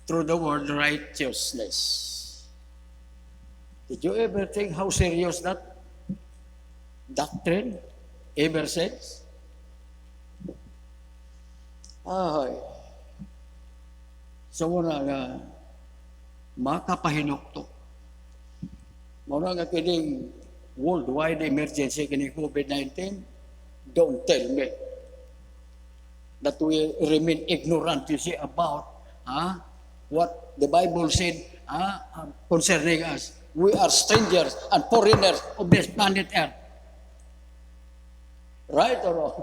Speaker 2: Through the word righteousness. Did you ever think how serious that doctrine ever says? Ay. So muna nga, makapahinukto. Muna nga kining worldwide emergency kining COVID-19, don't tell me that we remain ignorant, you see, about what the Bible said concerning us. We are strangers and foreigners of this planet Earth. Right or wrong?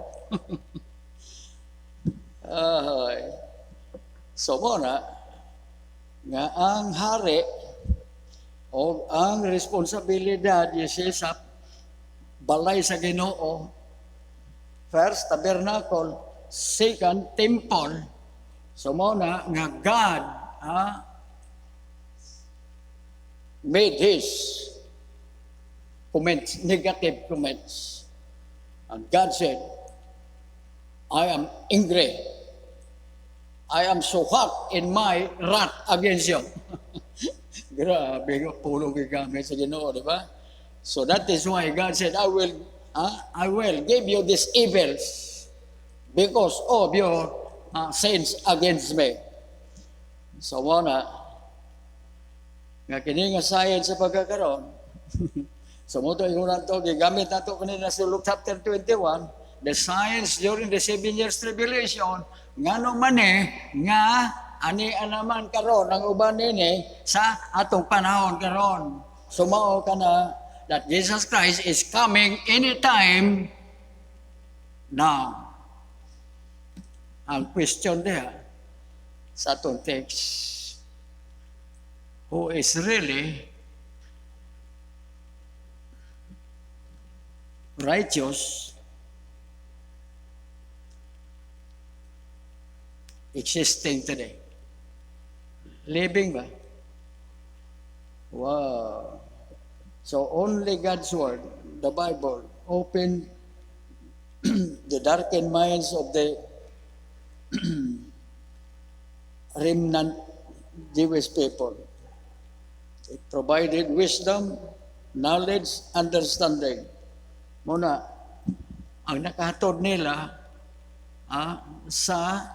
Speaker 2: So muna, nga ang hari o ang responsibilidad sa balay sa Ginoo, first, tabernacle, second, temple. So muna, nga God, made his comments, negative comments. And God said, I am angry. I am so hot in my wrath against you. Grabe, pulong gigamit sa Ginoo, di ba? So that is why God said, I will give you these evils because of your sins against me. So muna, nga kini nga science sa pagkakaroon. So mo to ingon nato gigamit nato kanina sa Luke chapter 21, the science during the 7 years tribulation, ngano man nga ani anaman karon ang uban nini sa atong panahon karon. So mao kana that Jesus Christ is coming anytime now. Ang question there sa atong text, who is really righteous, existing today. Living ba? Wow. So only God's word, the Bible, open the darkened minds of the remnant Jewish people. It provided wisdom, knowledge, understanding. Muna, ang nakahatod nila sa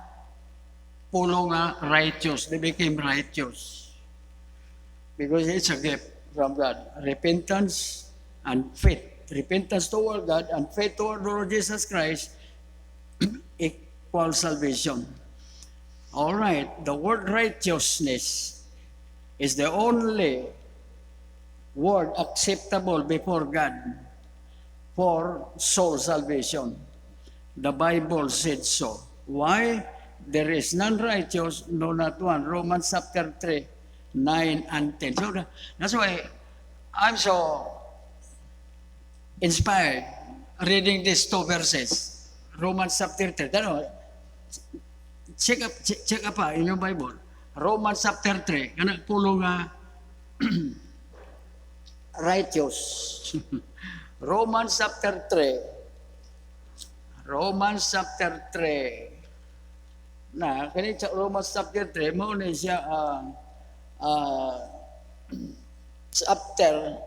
Speaker 2: pulo nga righteous. They became righteous. Because it's a gift from God. Repentance and faith. Repentance toward God and faith toward Lord Jesus Christ equals salvation. All right, the word righteousness is the only word acceptable before God for soul salvation. The Bible said so. Why? There is none righteous, no not one. Romans chapter 3, 9 and 10. So that's why I'm so inspired reading these two verses. Romans chapter 3. Check up in your Bible. Romans chapter 3. Kana pulo nga righteous. Romans chapter 3. Romans chapter 3. Na, kani sa Romans chapter 3, mo na siya chapter,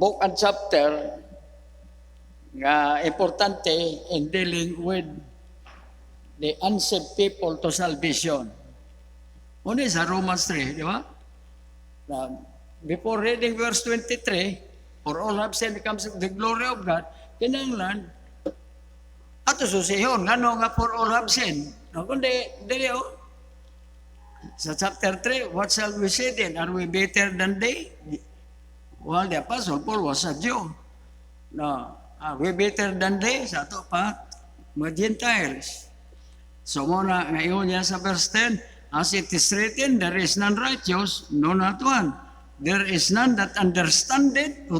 Speaker 2: book and chapter nga importante in dealing with the unsaved people to salvation. Ano sa Romans 3, di ba? Before reading verse 23, for all have sinned comes the glory of God, kinanglan, ato susihon, ngano nga for all have sinned. Kundi, dili sa chapter 3, what shall we say then? Are we better than they? Well, the Apostle Paul was a Jew. No, are we better than they? Sa ato pa, mga Gentiles. So muna, ngayon niya sa verse 10, as it is written, there is none righteous, no not one. There is none that understandeth,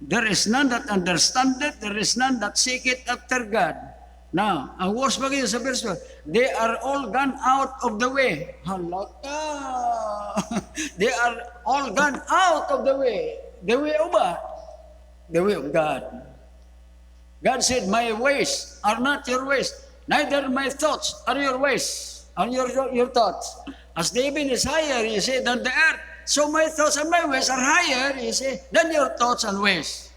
Speaker 2: there is none that understandeth, there is none that seeketh after God. Now, ang worst bagay sa verse 1, they are all gone out of the way. Halaka! They are all gone out of the way. The way of what? The way of God. God said, my ways are not your ways. Neither my thoughts are your ways, are your thoughts. As the heaven is higher, you say, than the earth, so my thoughts and my ways are higher, you say, than your thoughts and ways.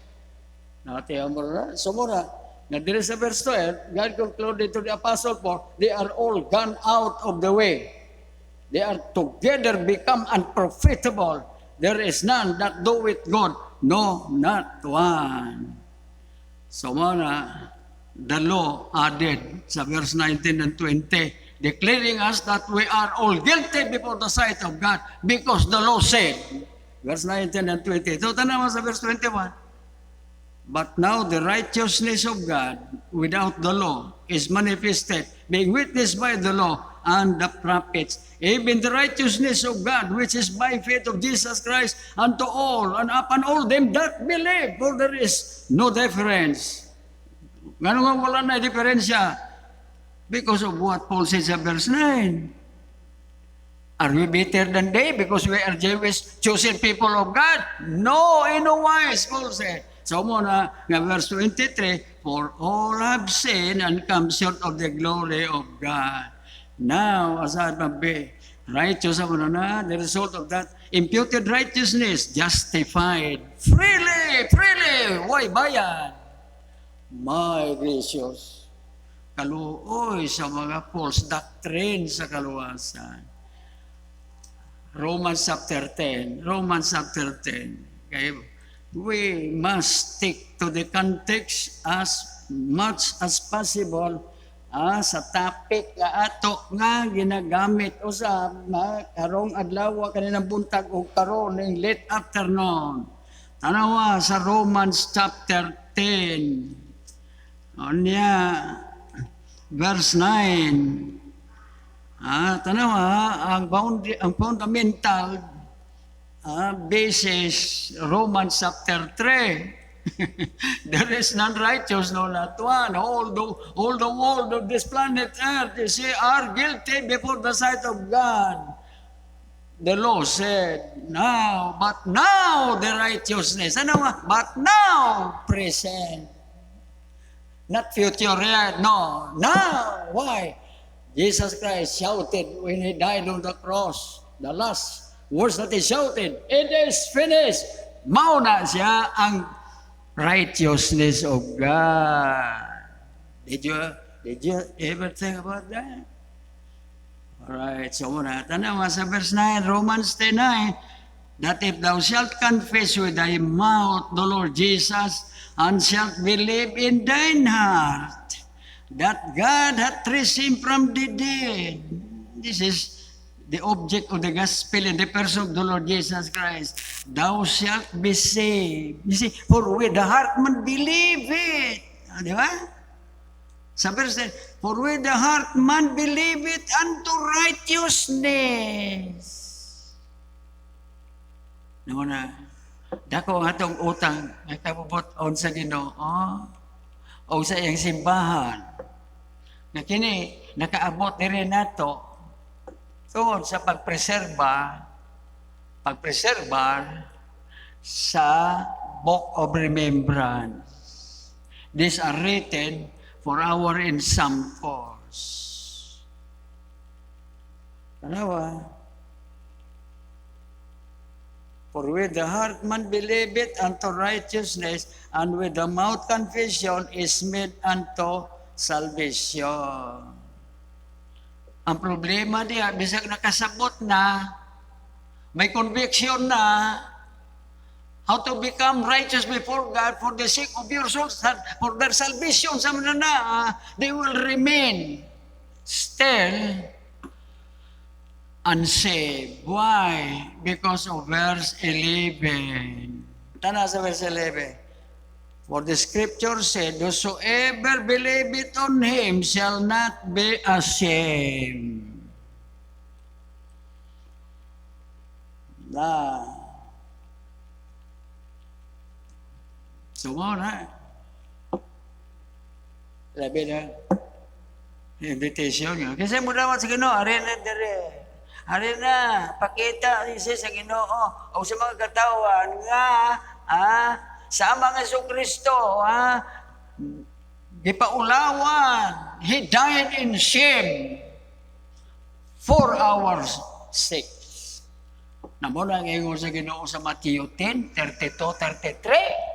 Speaker 2: Natiyan mo na. So muna, na dire sa verse 12, God concluded to the Apostle Paul, they are all gone out of the way. They are together become unprofitable. There is none that doeth good, no, not one. So muna, the law added sa verse 19 and 20, declaring us that we are all guilty before the sight of God because the law said, verse 19 and 20. So, tanawa sa verse 21. But now the righteousness of God without the law is manifested, being witnessed by the law and the prophets, even the righteousness of God, which is by faith of Jesus Christ unto all and upon all them that believe, for there is no difference. Ngano nga wala na diferensya? Because of what Paul says in verse 9. Are we better than they because we are Jewish chosen people of God? No, in no wise, Paul said. So muna, nga verse 23, for all have sinned and come short of the glory of God. Now, asad magbe, righteous ako na, the result of that imputed righteousness, justified freely, why bayan? My gracious, kaluoy sa mga false doctrine sa kaluwasan. Romans chapter 10. Okay? We must stick to the context as much as possible sa topic nga ato nga ginagamit o sa karong adlaw kaninang buntag o karon ning late afternoon. Tanawa sa Romans chapter 10. Onya, verse 9. Tanawa, ang fundamental basis, Romans chapter 3. There is none righteous, no not one. All the world of this planet earth, you see, are guilty before the sight of God. the law said, but now the righteousness. Ano nga? But now, present. Not future yet, no. Now, why? Jesus Christ shouted when He died on the cross, the last words that He shouted, it is finished. Mauna siya ang righteousness of God. Did you ever think about that? Alright, so muna, tanawa sa verse 9, Romans 10:9, that if thou shalt confess with thy mouth the Lord Jesus, and shalt believe in thine heart that God hath raised him from the dead. This is the object of the gospel in the person of the Lord Jesus Christ. Thou shalt be saved. You see, for with the heart man believe it. Di ba? Sa verse 10, for with the heart man believe it unto righteousness. Naman na, dako ang atong utang, nakabubot on sa Ginoo, o sa iyang simbahan. Na kini, nakaabot ni rin nato, tungod sa pagpreserba sa Book of Remembrance. These are written for our examples. Tanawa, for with the heart man believeth unto righteousness, and with the mouth confession is made unto salvation. Ang problema diya, bisag nakasabot na, may conviction na, how to become righteous before God for the sake of your souls, for their salvation, sa manana, they will remain still unsaved. Why? Because of verse 11. Tana sa verse 11. For the scripture said, whosoever believeth on him shall not be ashamed. Sumo na. Labi na. Invitation nyo. Kasi mo naman sa Ginoo, ari na dire. Ari na, pakita siya sa Ginoo o sa mga katawan nga, sa mga Kristo, gipaulawan. He died in shame for our sake. Namo na ngayon sa Ginoo sa Matthew 10:32-33.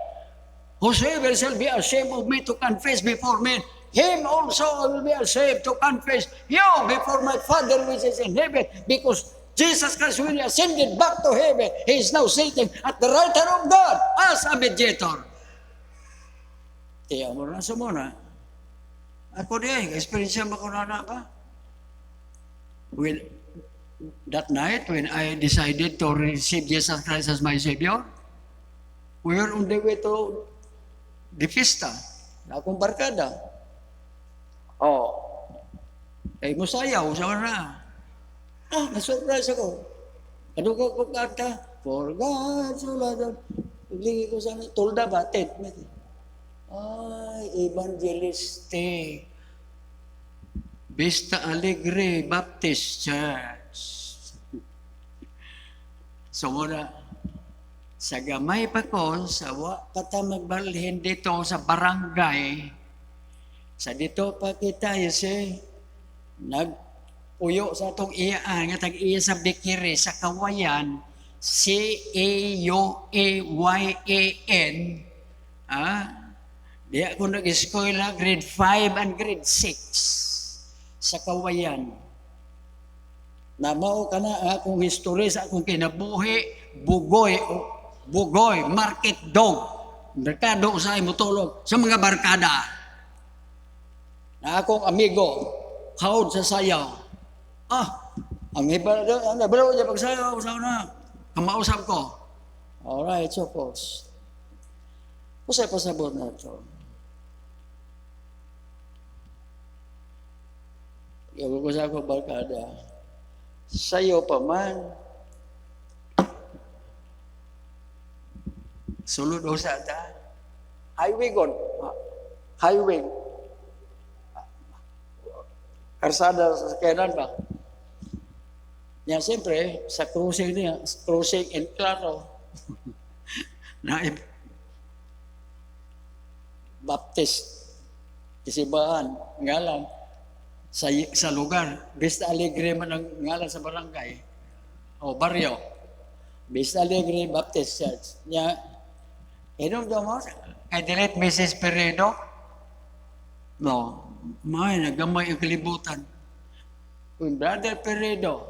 Speaker 2: Whosoever shall be ashamed of me to confess before men, him also will be ashamed to confess you before my Father which is in heaven. Because Jesus Christ, when He ascended back to heaven, He is now sitting at the right hand of God as a mediator. Kaya mo na sa muna. Ako din, experience mo ko na ba? When that night, when I decided to receive Jesus Christ as my Savior, we were on the way to the fiesta, na akong barkada. Ay musayaw, sa na. Na-surprise ako. Ano ko kanta? For God, so loved. Paglingi ko sa tulda ba? Ted. Ay, evangeliste. Vista Alegre Baptist Church. So muna, sa gamay pa ko, sa pata magbalhin dito sa barangay, sa dito pa kita, nagpuyo sa itong iyaan, nga tag-iya sa Bikiri, sa Kawayan, Cawayan, di ako nag-eskwela, grade 5 and grade 6, sa Kawayan. Namao ka na akong history sa akong kinabuhi, Bugoy, market dog. Merkado sa imutulog sa mga barkada. Na akong amigo, haod sa sayaw. Ang iba, nabalo niya pagsayaw, na, kamausap ko. Alright, so pos. Pusay pasabot na ito. Gawin ko sa akong barkada. Sayo pa man. Sulod o sa ata. Highway gon. Highway. Karsada sa kanan ba? Yan, siyempre, sa cruising niya, cruising in Claro, na Baptist, isibahan, ngalan, sa lugar, Vista Alegre man ang ngalan sa barangay, o baryo, Vista Alegre Baptist Church. Nya, inom daw mo, kay delete Mrs. Peredo? No, may nagamay ang kalibutan. When Brother Peredo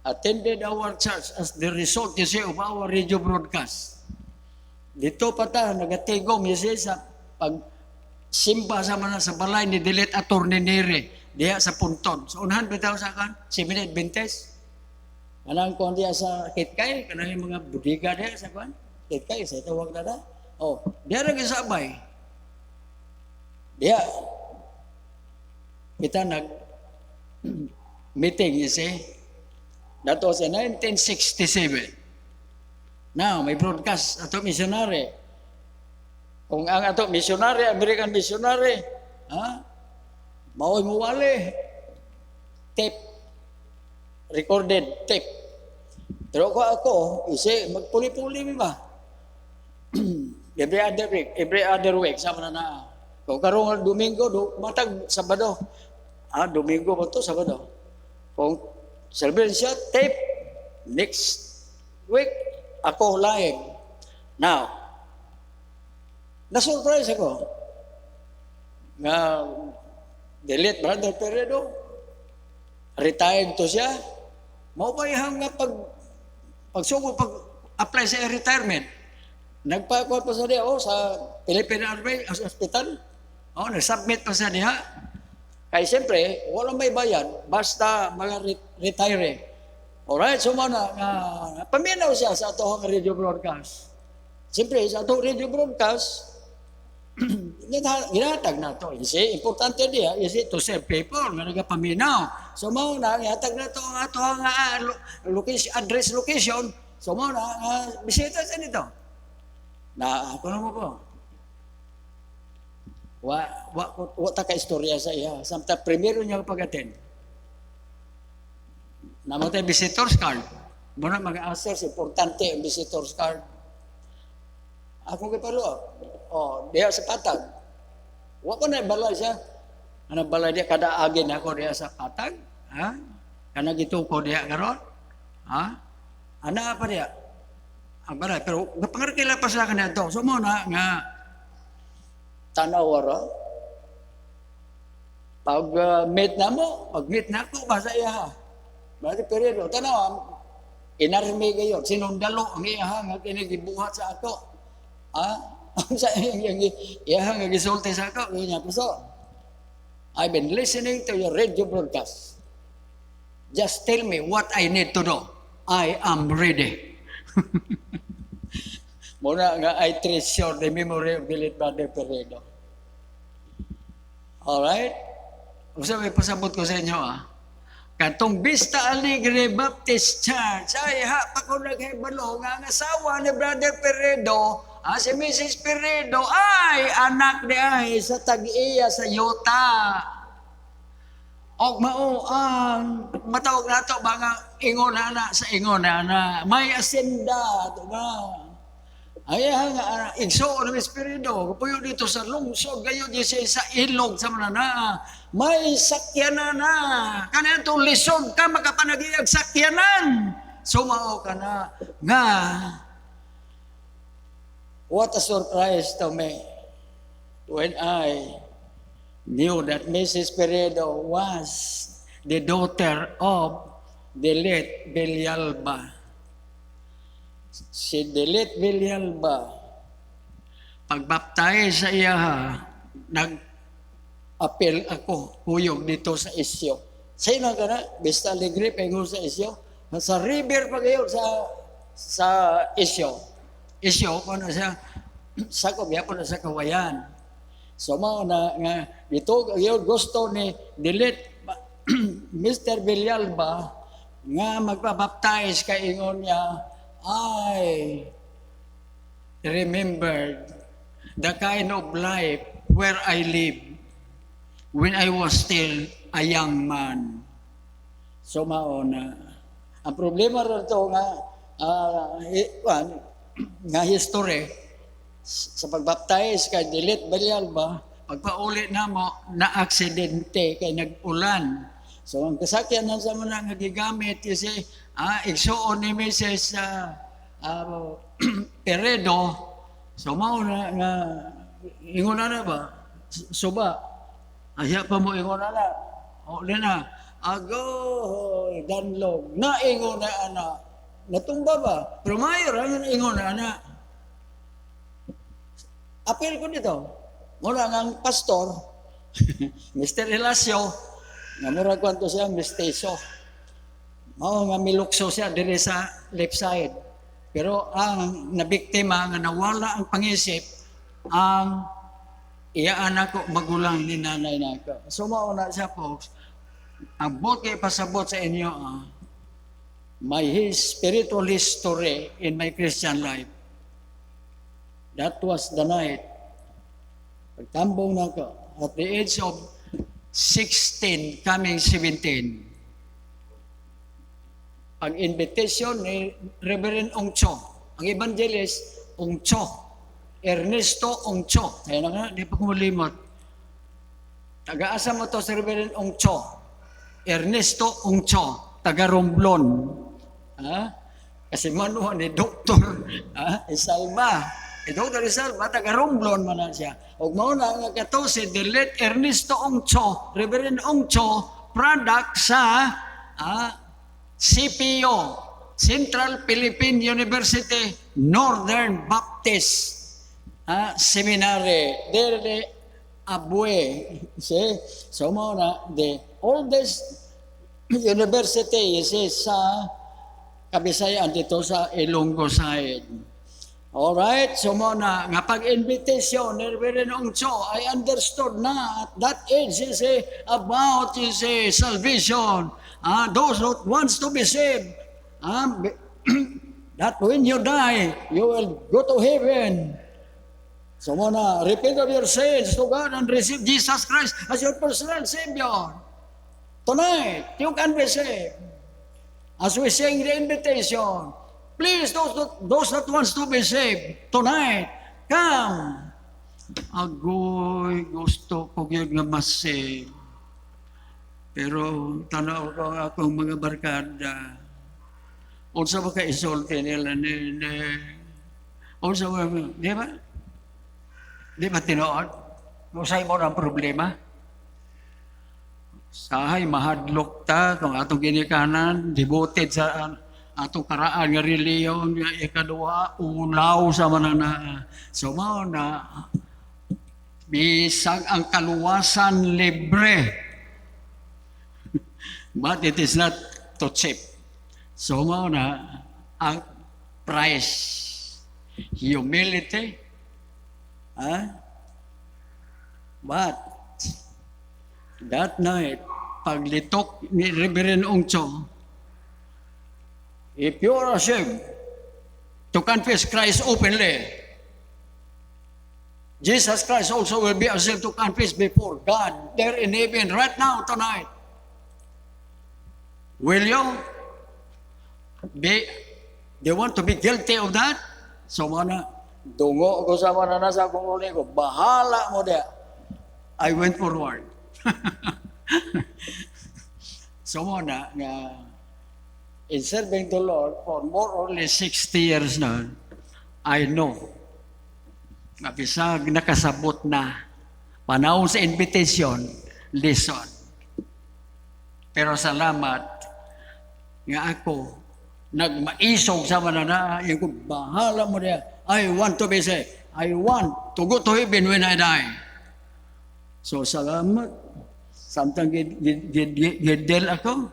Speaker 2: attended our church as the result, you see, of our radio broadcast. Dito pa ta, nagatigom, you see, sa pag simba sa mga sa balay ni Dilet Atty. Nere, diya sa Punton. So, unahan bitaw sa kan, 7 Adventist. Kanang kung diya sa Kitkay, kanang yung mga budiga diya sa kan, Kitkay, sa itawag na da. Oh, diya rin isabay. Diya, kita meeting, you see. That was in 1967. Now, may broadcast ato missionary. Kung ang ato missionary, American missionary, mao'y muwali. Tape. Recorded tape. Pero ako, isi, magpuli-puli mi ba? every other week, sama na. Kung karong Domingo, matag Sabado. Domingo ba to, Sabado. Kung celebration tape, next week, ako live. Now, na-surprise ako. Nga, delete Brother Peredo, retired to siya. Maupayahang nga pag-apply sa retirement. Nagpakuha pa sa diya, sa Philippine Army Hospital. Nag-submit pa sa diya. Kaya siyempre, walang may bayad, basta mga retire. Alright, so mana, paminaw siya sa ato'ng radio broadcast. Siyempre, sa ato'ng radio broadcast, ginatag na ito. Kasi, importante diya, kasi to serve people, nga nagapaminaw. So, mauna, ginatag na ito ang ato'ng address location. So, mauna, bisita sa nito. Ako na mo po. Wa ta ka istorya sa iya. Samtang primero niya pag-attend. Namatay visitor's card. Muna mag-answers, importante ang visitor's card. Ako kipalo. Diya sa patag. Wa ko na balay siya. Ano balay diya kada agin ako diya sa patag? Kana gituko diya karon? Ana pa diya? Ang balay pero napangarkila pa sa kanila to. So mo na nga tanawara. Pag-meet na ako, basa iya. Bakit periodo? Tanaw, inarmi kayo, sinundalo ang iya nga kinigibuhat sa ako. Ang sa iya nga gisulti sa ako, kanya po so. I've been listening to your radio broadcast. Just tell me what I need to do. I am ready. Muna nga, I treasure the memory of the late Brother Peredo. Alright? Gusto may pasabot ko sa inyo, Katong Vista Alegre Baptist Church, ay pa ko naghibalo nga ang asawa ni Brother Peredo, si Mrs. Peredo, ay anak ni ay sa tag-iya sa Yuta. Og mao ang matawag nato mga ingon na sa ingon na may asinda na. Ay nga igsoon ng Espiritu, puyo dito sa lungsod gayon di sa ilog sa manana. May sakyanan na. Kana itong lisod ka makapanagiyag sakyanan. Sumao ka na nga. What a surprise to me when I knew that Mrs. Peredo was the daughter of the late Villalba. Si Delet Villalba, pagbaptize sa iya, nag-apel ako, huyog dito sa isyo. Sino ka na? Vista Alegre, pengon sa isyo. Sa river pa kayo sa isyo. Isyo, kung siya, sakop, yapon na sa kawayan. So, mga nga, dito, yun, gusto ni Delet, Mr. Villalba, nga magpabaptize kay ingon niya, I remembered the kind of life where I lived when I was still a young man. So mauna, Ang problema rin ito nga, nga history, sa pagbaptize kay Dilit Balial ba, pagpauli na mo, na-aksidente kay nag-ulan. So ang kasakyan na sa mga nga gigamit kasi igsuon ni Mrs. Peredo, so mao na nga ingon na ba? Suba. Aya pa mo ingon na. O na. Ago danlog. Na ingon na ana. Natumba ba? Pero mayor ang ingon na ana. Apel ko dito. Mula ng pastor, Mr. Elasio, nga mura kwanto siya, misteso. Mao nga milukso siya dire sa left side. Pero ang nabiktima nga nawala ang pangisip, ang iya anak ko magulang ni nanay nako. So mao na siya folks. Ang bot kay pasabot sa inyo, my spiritual history in my Christian life. That was the night. Pagtambong na ko, at the age of 16, coming 17, ang invitation ni Reverend Ongcho, ang evangelist, Ongcho, Ernesto Ongcho. Kaya na nga, di pa kumulimot. Taga-asa mo to si Reverend Ongcho, Ernesto Ongcho, taga Romblon. Kasi manuhan ni Dr. Isalba. Dr. Isalba, taga Romblon man na siya. O mauna nga kato si Dilit Ernesto Ongcho, Reverend Ongcho, product sa CPO, Central Philippine University Northern Baptist Seminary. There Abue. So mauna, the oldest university is sa Kabisayan dito sa Ilonggo side. Alright, so muna, nga pag-invitation ni Reverend Ongcho, I understood na at that age is about salvation. Those who wants to be saved, that when you die, you will go to heaven. So muna, repent of your sins to God and receive Jesus Christ as your personal Savior. Tonight, you can be saved. As we sing the invitation, please, those that wants to be saved tonight, come. Agoy, gusto ko yun nga mas-save. Pero tanaw ko akong mga barkada. Unsa ba ka-isulti nila unsa ba, di ba? Di ba tinood? Usay mo ng problema? Sahay, mahadlok ta, kung atong ginikanan, devoted sa atong karaan nga reliyon nga ikaduha ulaw sa manana. So mao na bisag ang kaluwasan libre. But it is not to cheap. So mao na ang price, humility, but that night paglitok ni Reverend Ongcho, if you are ashamed to confess Christ openly, Jesus Christ also will be ashamed to confess before God there in heaven right now, tonight. Will you? Do you want to be guilty of that? So mana, dungo ko sa mana nasa kong uli ko, bahala mo dia. I went forward. So mana, nga, in serving the Lord for more or less 60 years na, I know, nga bisag nakasabot na, panahon sa invitation, listen. Pero salamat, nga ako, nagmaisog sa manana, yung ko, bahala mo niya, I want to be saved. I want to go to heaven when I die. So salamat. Samtang gidel ako.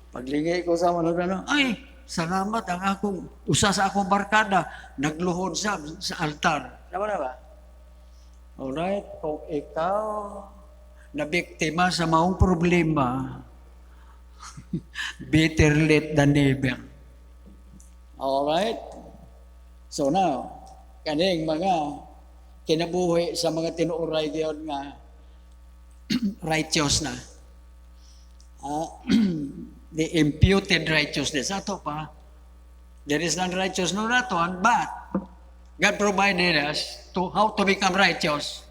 Speaker 2: Paglingay ko sa manana, ay, salamat ang akong, usa sa akong barkada, nagluhod sa altar. Tama na ba? Alright, kung ikaw nabiktima sa maong problema, better late than never. Alright? So now, kaning mga kinabuhi sa mga tinuoray gayon nga righteous na. the imputed righteousness. Ato pa, there is none righteous, no not one, but God provided us to how to become righteous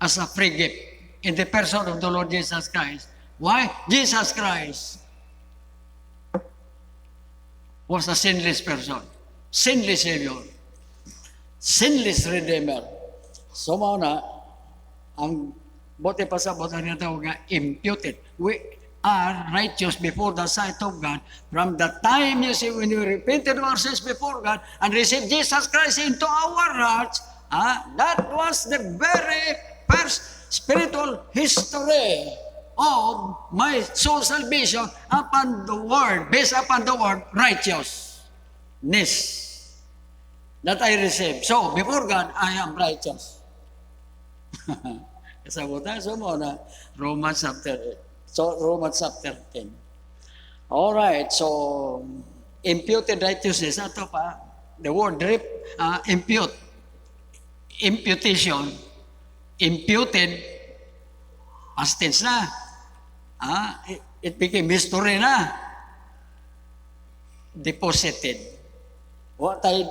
Speaker 2: as a free gift in the person of the Lord Jesus Christ. Why? Jesus Christ was a sinless person, sinless Savior, sinless Redeemer. So mauna, ang bote pa sa bote na tawag nga imputed. We are righteous before the sight of God from the time, you see, when we repented of our sins before God and received Jesus Christ into our hearts. That was the very first spiritual history of my soul salvation upon the word, based upon the word righteousness that I received. So, before God, I am righteous. Kasabutan, so mo na Romans chapter 10. All right, so imputed righteousness, ato pa, the word impute, imputation, imputed, past tense na. It became history na. Deposited. What I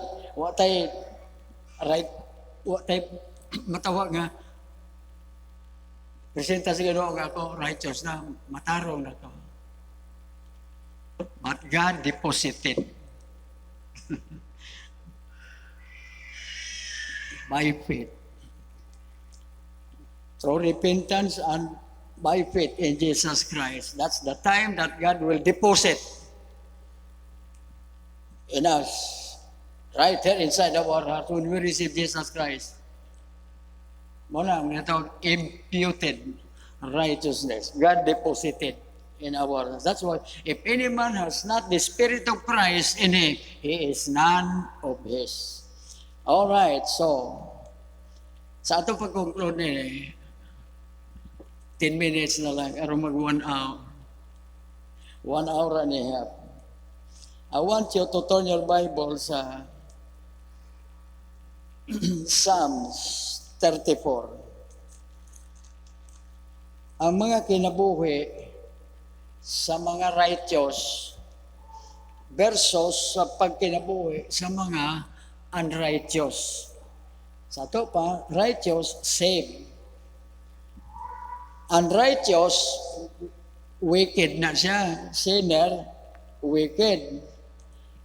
Speaker 2: matawag nga, presenta sa gano'n ako, righteous na, matarong na to. But God deposited by faith. Through repentance and by faith in Jesus Christ. That's the time that God will deposit in us, right here inside of our heart when we receive Jesus Christ. Muna, ang natawag imputed righteousness. God deposited in our hearts. That's why, if any man has not the Spirit of Christ in him, he is none of his. All right, so, sa ato pag-conclude 10 minutes na lang, aron mag 1 hour. 1 hour and a half. I want you to turn your Bible sa Psalms 34. Ang mga kinabuhi sa mga righteous versus sa pagkinabuhi sa mga unrighteous. Sa ito pa, righteous, save. Unrighteous, wicked na siya. Sinner, wicked.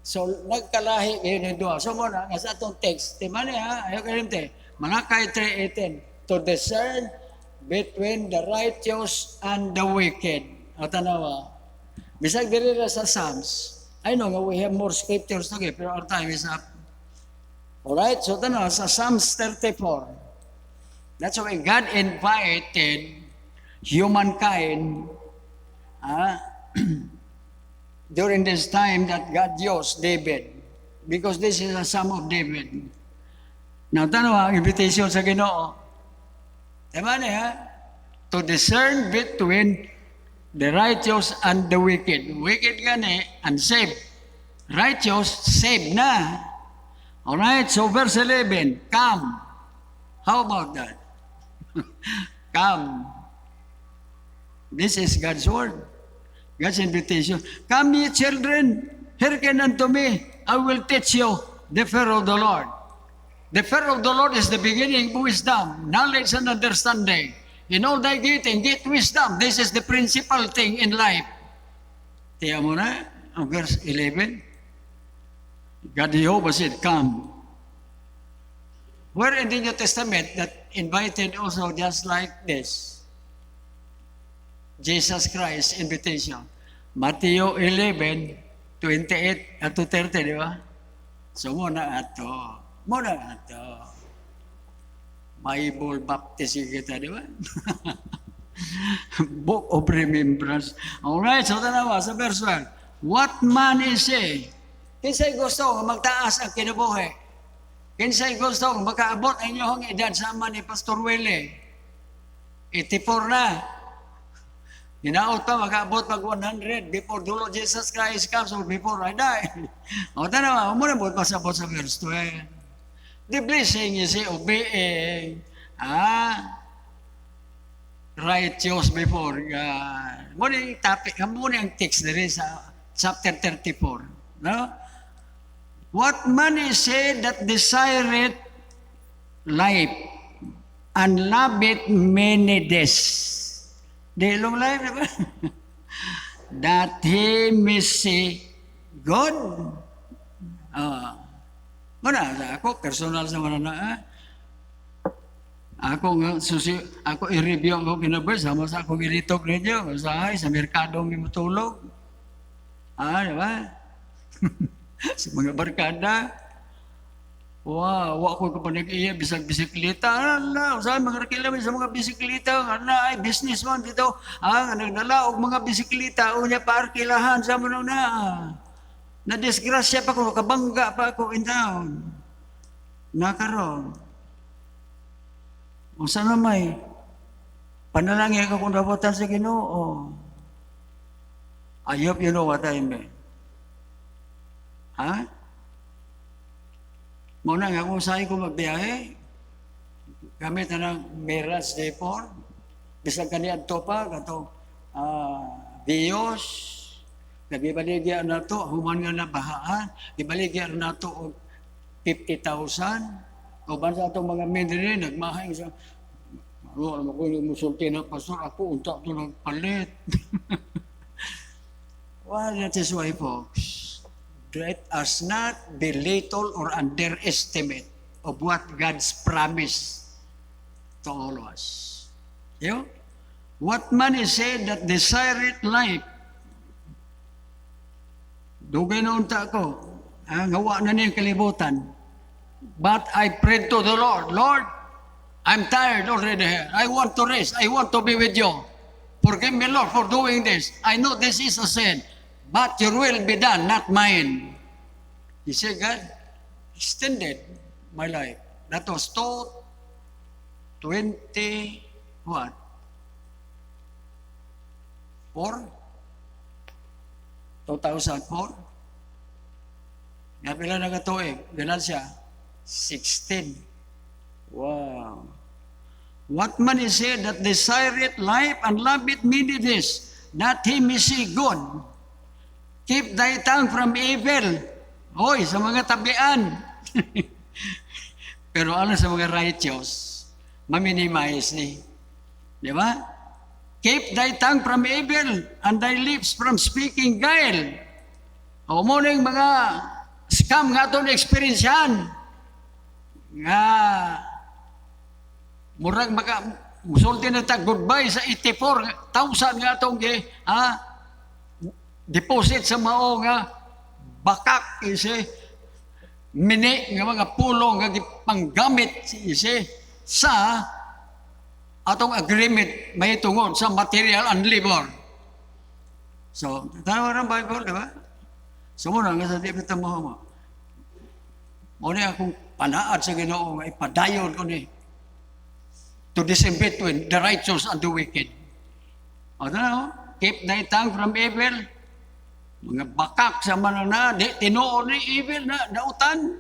Speaker 2: So, nagkalahi yun yung dua. So, muna, nga sa itong text, timani ha, ayaw ka rin Malakay 3:18, to discern between the righteous and the wicked. O tanawa, bisag diri sa Psalms, I know we have more scriptures to give, pero our time is up. Alright, so tanawa, sa Psalms 34, that's why God invited humankind during this time that God used David, because this is a Psalm of David. Now, tanawa, ang invitation sa Ginoo. Tama niya, to discern between the righteous and the wicked. Wicked gani, unsaved. Righteous, saved na. Alright, so verse 11, come. How about that? Come. This is God's word. God's invitation. Come ye children, hearken unto me. I will teach you the fear of the Lord. The fear of the Lord is the beginning of wisdom, knowledge and understanding. In all thy getting, get wisdom. This is the principal thing in life. Tiyan mo na, ang verse 11. God Jehovah said, come. Where in the New Testament that invited also just like this? Jesus Christ invitation. Matthew 11:28 at 30, di ba? So muna ato. Bible baptism kita, di ba? Book of Remembrance. Alright, so tanawa sa verse 1. What man is he? Kinsay gusto magtaas ang kinabuhi? Kinsay gusto makaabot ang inyong edad sama ni Pastor Willie? 84 na. Hinaot pa, makaabot mag 100 before the Lord Jesus Christ comes or before I die. O tanawa, muna mo pasabot sa verse 12. The blessing is obeying righteous before God. Muna yung topic, muna yung text diri sa chapter 34. No? What man is said that desireth life and loveth many days. Di long life, di ba? That he may see God. Muna, ako, personal sa mga na, ako i-review ako kinabas, sama sa akong ilitok ninyo, sa merkado may matulog. Di ba? Sa mga barkada, wa ko kapanag-iya, bisag bisikleta, saan mga kilami sa mga bisikleta, ay businessman dito, nagdala og mga bisikleta, unya paarkilahan sa mga na-disgrasya pa ko, kabangga pa ako in town. Nakaroon. Kung saan may panalangin ka kung dapotan sa Ginoo. I hope you know what I mean. Muna nga kung saan ko magbiyahe, gamit na ng Miras Depot, bisag kaniad to pa, kato Dios, nagibaligyan na to, human nga na bahaan, ibaligyan na to og 50,000. O ba sa itong mga medri, nagmahaing sa, alam ko yung musulti ng pastor, ako unta ito nagpalit. Well, that is why, folks, let us not belittle or underestimate of what God's promise to all of us. You know? What man is said that desireth life, dugay na unta ko, ngawa na niyang kalibutan. But I prayed to the Lord, Lord, I'm tired already here. I want to rest. I want to be with you. Forgive me, Lord, for doing this. I know this is a sin, but your will be done, not mine. He said, God extended my life. That was 20, what? 2004? Nga pila nagatuig, ganan siya, 16. Wow. What man is said that desireth life and loveth many days, that he may see good. Keep thy tongue from evil. Hoy, sa mga tabian. Pero ano sa mga righteous, maminimize ni. Di ba? Keep thy tongue from evil and thy lips from speaking guile. O mo na yung mga scam nga itong experiensyan. Nga, murag musulti na ta goodbye sa 84,000 nga itong deposit sa mao nga bakak isi mini nga mga pulong nga panggamit isi sa atong agreement may tungod sa material and labor. So, tanaw ng Bible, di ba? So, muna nga sa di kita mo. Muna akong panaad sa Ginoo nga ipadayon ko ni to discern between the righteous and the wicked. O, tanaw, keep thy tongue from evil. Mga bakak sa manana, di tinuon ni evil na dautan.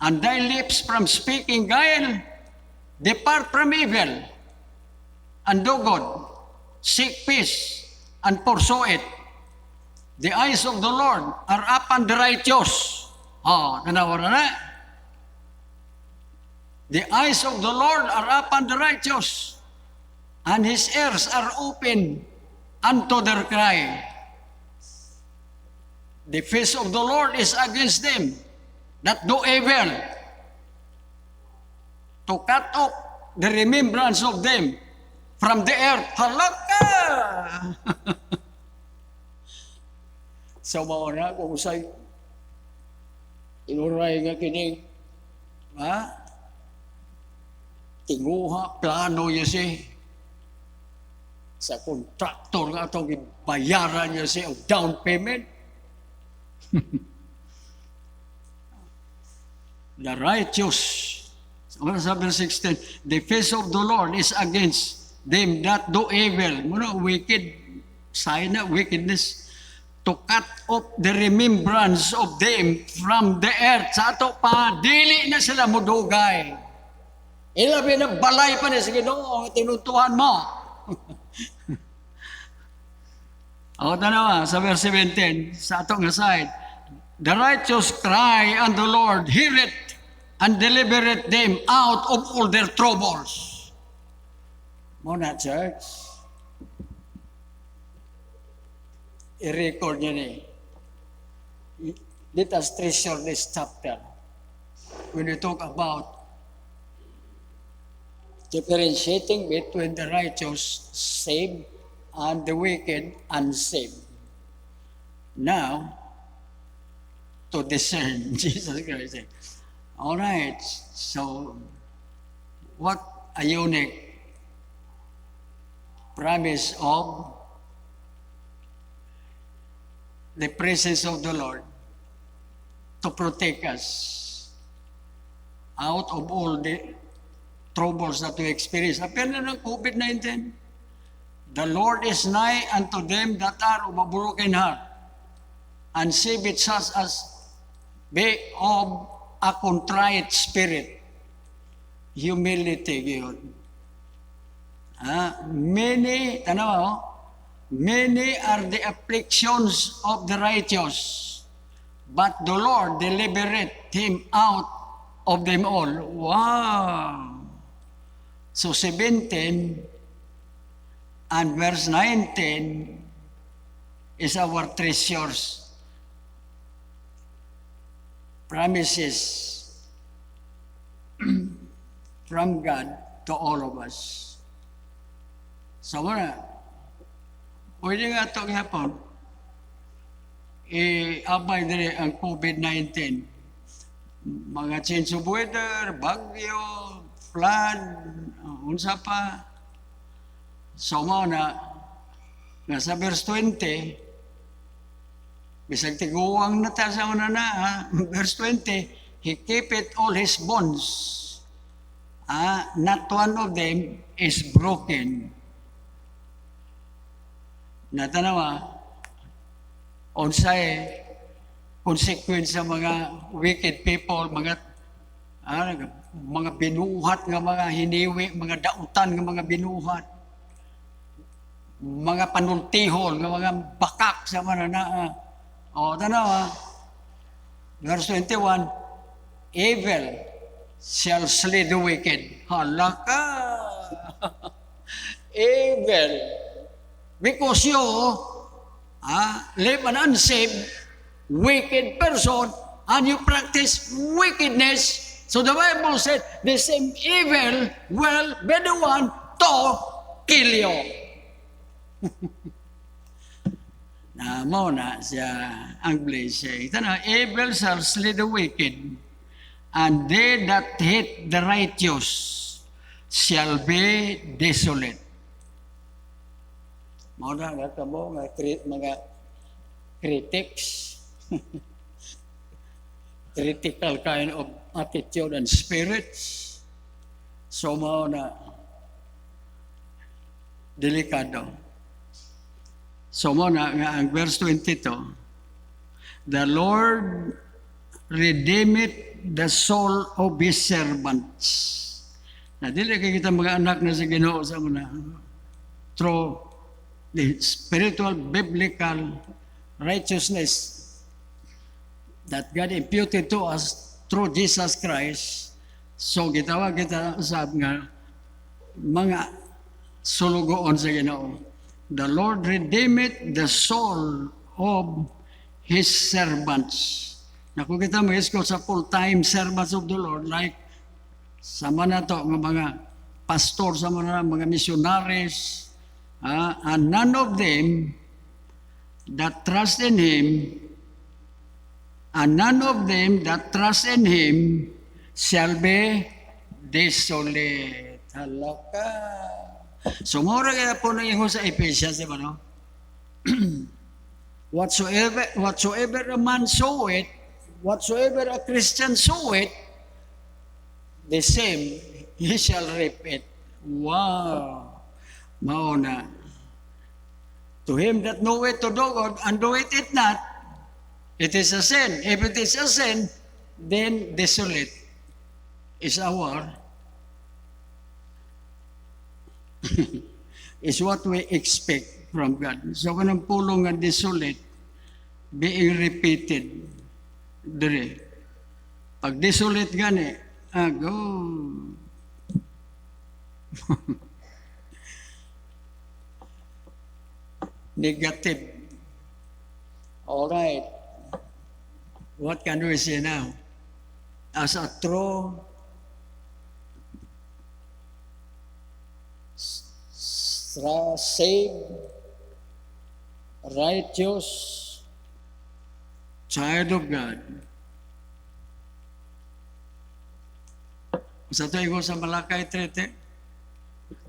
Speaker 2: And thy lips from speaking guile. Depart from evil and do good. Seek peace and pursue it. The eyes of the Lord are upon the righteous. Nanawa na. The eyes of the Lord are upon the righteous, and His ears are open unto their cry. The face of the Lord is against them that do evil, to cut off the remembrance of them from the earth. Halaka! So, mauna kung usay inuray nga kining tinguha, plano niya sa kontraktor nga itong bayaran niya siya ang down payment. The righteous, sabi ng 16, the face of the Lord is against them that do evil. Muna, wicked, sign na wickedness, to cut off the remembrance of them from the earth. Sa ato pa, dili na sila mudugay. Ilabi na balay pa na sa Ginoo ang tinuntuhan mo. Ako tanawa, sa verse 17, sa atong nga side, the righteous cry unto the Lord, heareth and delivereth them out of all their troubles. Muna, church, i-record nyo ni. Let us treasure this chapter when we talk about differentiating between the righteous saved and the wicked unsaved. Now, to discern Jesus Christ. All right, so what a unique promise of the presence of the Lord to protect us out of all the troubles that we experience. Appear na ng COVID-19. The Lord is nigh unto them that are of a broken heart, and saveth such as be of a contrite spirit. Humility yun. Many are the afflictions of the righteous, but the Lord delivereth him out of them all. Wow! So 17 and verse 19 is our treasures. Promises from God to all of us. So muna, pwede nga ito hapon, i-abay din ang COVID-19. Mga change of weather, bagyo, flood, unsa pa. So muna, nga sa verse 20, bisag tiguwang na ta sa una na, verse 20, he keepeth all his bonds. Not one of them is broken. Natanawa, unsay consequence sa mga wicked people, mga binuhat nga mga hiniwi, mga dautan nga mga binuhat, mga panultihol nga mga bakak sa mananaa. O, tanawa, verse 21, evil shall slay the wicked. Halaka! Evil. Because you live an unsaved, wicked person, and you practice wickedness. So the Bible said, the same evil will be the one to kill you. Na mo na siya English siya. Ito na, evil shall slay the wicked, and they that hate the righteous shall be desolate. Mo na nga mo, mga critics, critical kind of attitude and spirits. So mo na delikado. So mo na nga ang verse 22, the Lord redeemeth the soul of His servants. Na dili kay kita mga anak na sa Ginoo sa muna through the spiritual biblical righteousness that God imputed to us through Jesus Christ. So gitawag kita usab nga mga sulugoon sa Ginoo. The Lord redeemeth the soul of His servants. Naku kita mag-isko sa full-time servants of the Lord, like sama na to, mga pastor, sama na mga missionaries, and none of them that trust in Him, and none of them that trust in Him shall be desolate. Halaka. So, mura kaya po nang iho sa Ephesians, di ba, no? Whatsoever a man soweth, whatsoever a Christian soweth, the same he shall reap it. Wow! Mauna. To him that knoweth to do good and doeth it not, it is a sin. If it is a sin, then desolate is our is what we expect. from God. So kanang pulong nga desolate, being repeated dire. Pag desolate gani, go. Negative. All right. What can we say now? As a true saved, righteous child of God. Sa tuwing ko sa Malakay 3:10,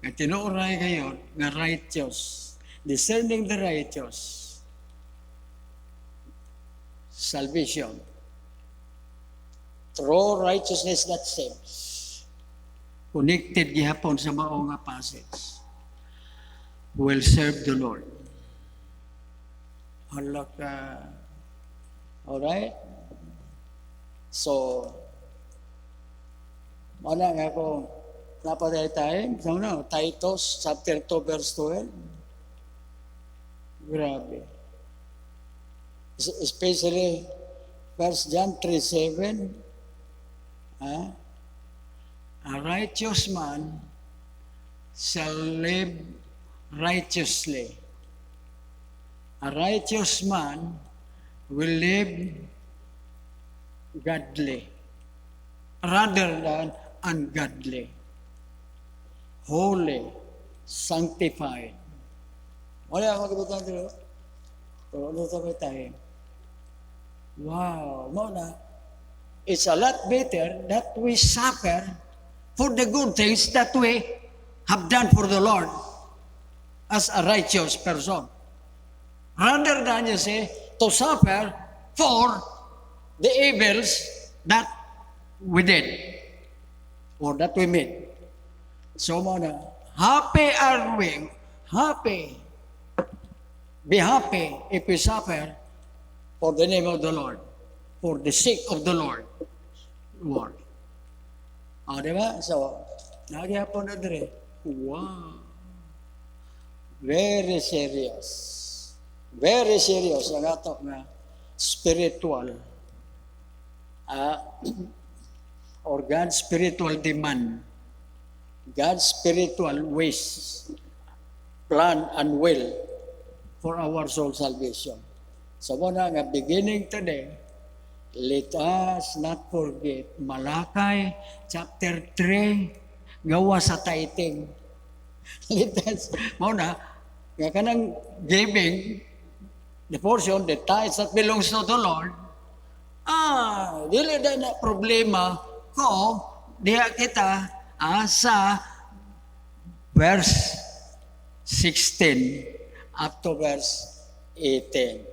Speaker 2: at tinuuray kayo nga righteous, discerning the righteous, salvation, true righteousness that saves, connected gihapon sa mao nga passage, will serve the Lord. Alright? So, wala nga ako napatay tayo. So, no, Titus chapter 2 verse 12. Grabe. Especially 1 John 3:7. A righteous man shall live righteously. A righteous man will live godly rather than ungodly, holy, sanctified. Wala akong kibutan dito. Pero ano sabi tayo? Wow, muna. It's a lot better that we suffer for the good things that we have done for the Lord as a righteous person. Rather than you say, to suffer for the evils that we did or that we made. So, muna, happy are we, happy, be happy if we suffer for the name of the Lord, for the sake of the Lord. Diba? So, nagyapon na dire. Wow. Very serious. Very serious ang ato nga spiritual or God's spiritual demand, God's spiritual wish, plan and will for our soul salvation. So muna nga beginning today, let us not forget Malakay chapter 3 gawa sa tithing. Let us, muna, nga kanang giving, the portion, the tithes that belongs to the Lord, dili na problema ko, diha kita sa verse 16 up to verse 18.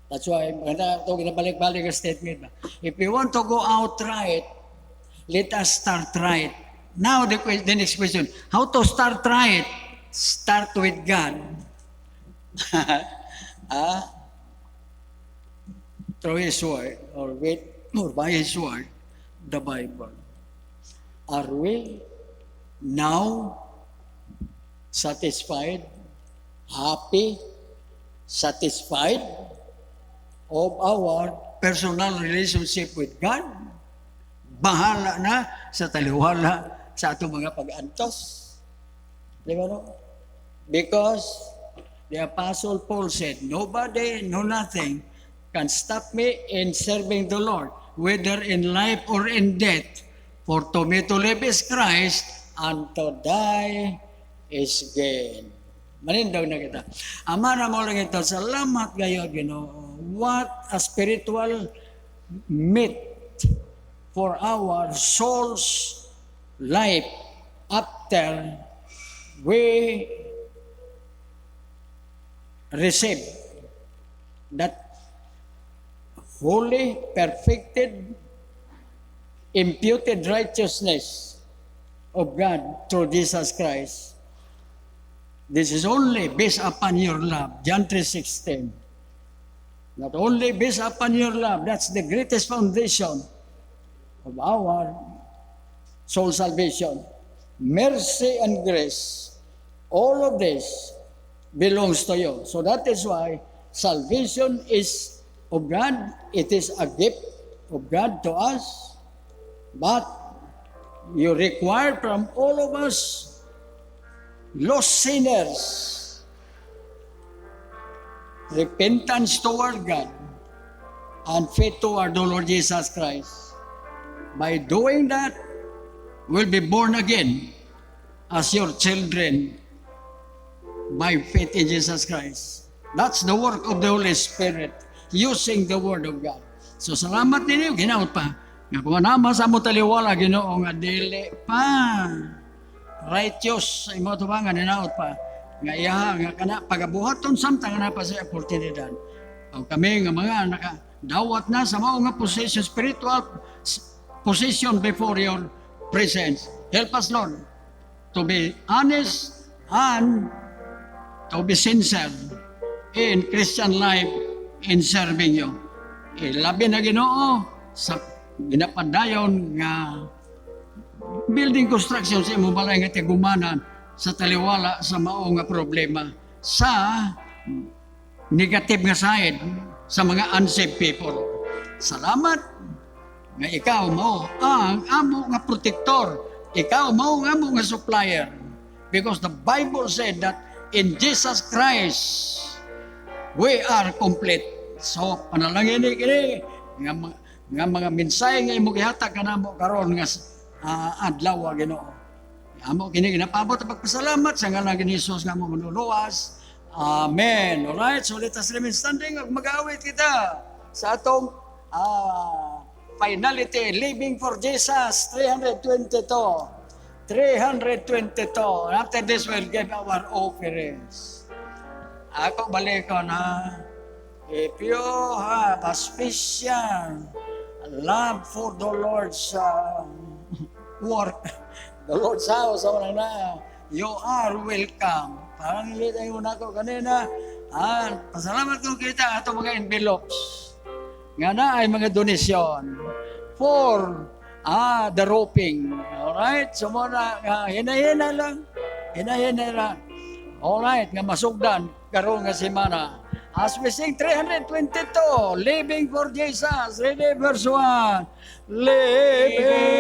Speaker 2: That's why, ito ginabalik-balik ang statement. If we want to go out right, let us start right. Now, the next question, how to start right? Start with God. Through His Word, or by His Word, the Bible. Are we now satisfied, happy, satisfied of our personal relationship with God? Bahala na sa taliwala sa atong mga pag-antos. Di ba no? Because the Apostle Paul said, nobody, no nothing can stop me in serving the Lord, whether in life or in death. For to me to live is Christ, and to die is gain. Manindaw na kita. Ama na mo lang ito, salamat kayo, Ginoo. What a spiritual meat for our soul's life after we receive that holy, perfected, imputed righteousness of God through Jesus Christ. This is only based upon your love. John 3:16. Not only based upon your love, that's the greatest foundation of our soul salvation. Mercy and grace All of this belongs to you. So that is why salvation is of God. It is a gift of God to us. But you require from all of us, lost sinners, repentance toward God and faith toward the Lord Jesus Christ. By doing that, we'll be born again as your children by faith in Jesus Christ. That's the work of the Holy Spirit, using the Word of God. So salamat ninyo, ginaot pa. Nga kung nama sa mo taliwala, Ginoo nga dili pa. Righteous, sa imo ito ba nga ninaot pa. Nga iya, nga kana, pagabuhaton samtang na pa sa oportunidad. O kami nga mga nakadawat na sa mao nga position, spiritual position before your presence. Help us, Lord, to be honest and to be sincere in Christian life in serving you. Labi na Ginoo sa ginapadayon nga building construction sa imong balay nga tigumanan sa taliwala sa mao nga problema sa negative nga side sa mga unsaved people. Salamat nga ikaw mao ang amo nga protector, ikaw mao ang amo nga supplier, because the Bible said that in Jesus Christ we are complete. So panalangin ni nga mga mensahe nga imong gihatag kanamo karon nga adlaw Ginoo. Amo kini ginapabot ang pagpasalamat sa ngalan ni Jesus nga mo manuluwas. Amen. Alright, so let us remain standing ug mag-awit kita sa atong finality, living for Jesus 322. After this we'll give our offerings. Ako balik ko na, if you have a special love for the Lord's work, the Lord's house, you are welcome. Parang hindi tayo na ko kanina, pasalamat kong kita ato mga envelopes. Nga na ay mga donation for the roping. Alright? So muna, hina-hina lang. Alright, nga masugdan karon nga semana. As we sing 322, Living for Jesus. Ready, verse 1. Living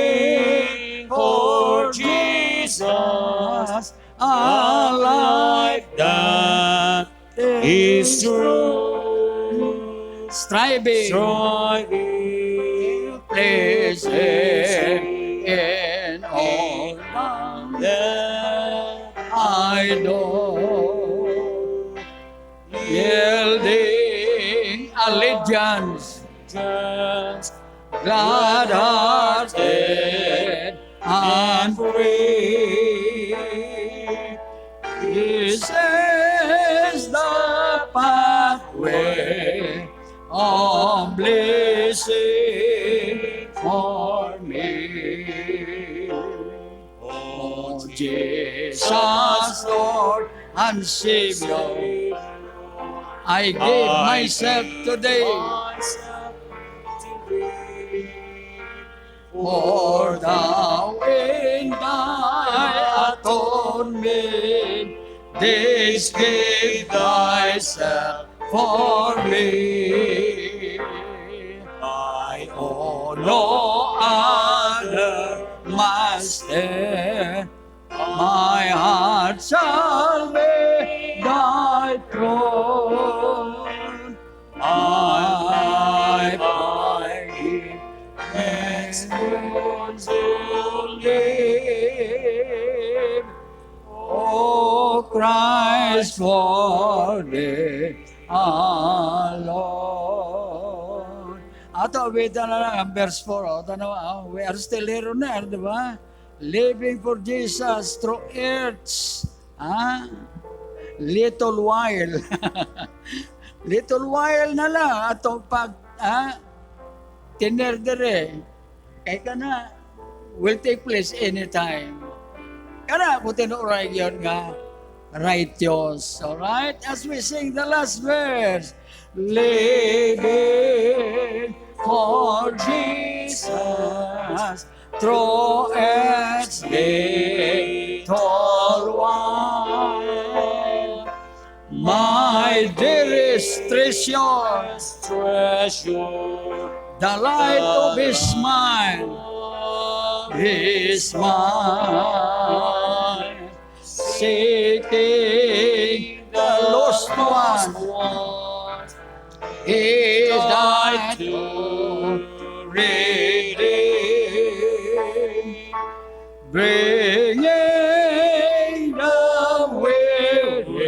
Speaker 2: for Jesus, a life
Speaker 3: that is true,
Speaker 2: striving, pleasing in all
Speaker 3: that
Speaker 2: I know, yielding allegiance,
Speaker 3: just
Speaker 2: glad-hearted and free. This is the pathway of blessing for me. Oh, Jesus, Lord and Savior, I give myself today for thou in thy atonement didst give thyself for me. I owe no other master, my heart shall be thy throne. I find experience to live, O Christ, for thee alone. Ato, wita na lang ang verse 4. We are still here on earth, di ba? Living for Jesus through earth's little while. Little while na lang atong pag tinerdere. Kaya ka na, will take place anytime. Kana kung tinuray yun nga, righteous. Alright? As we sing the last verse, living for Jesus through earth's little while. precious,
Speaker 3: treasure,
Speaker 2: the light of His mind, His mind, seeking the lost one. He died to redeem, bringing the weary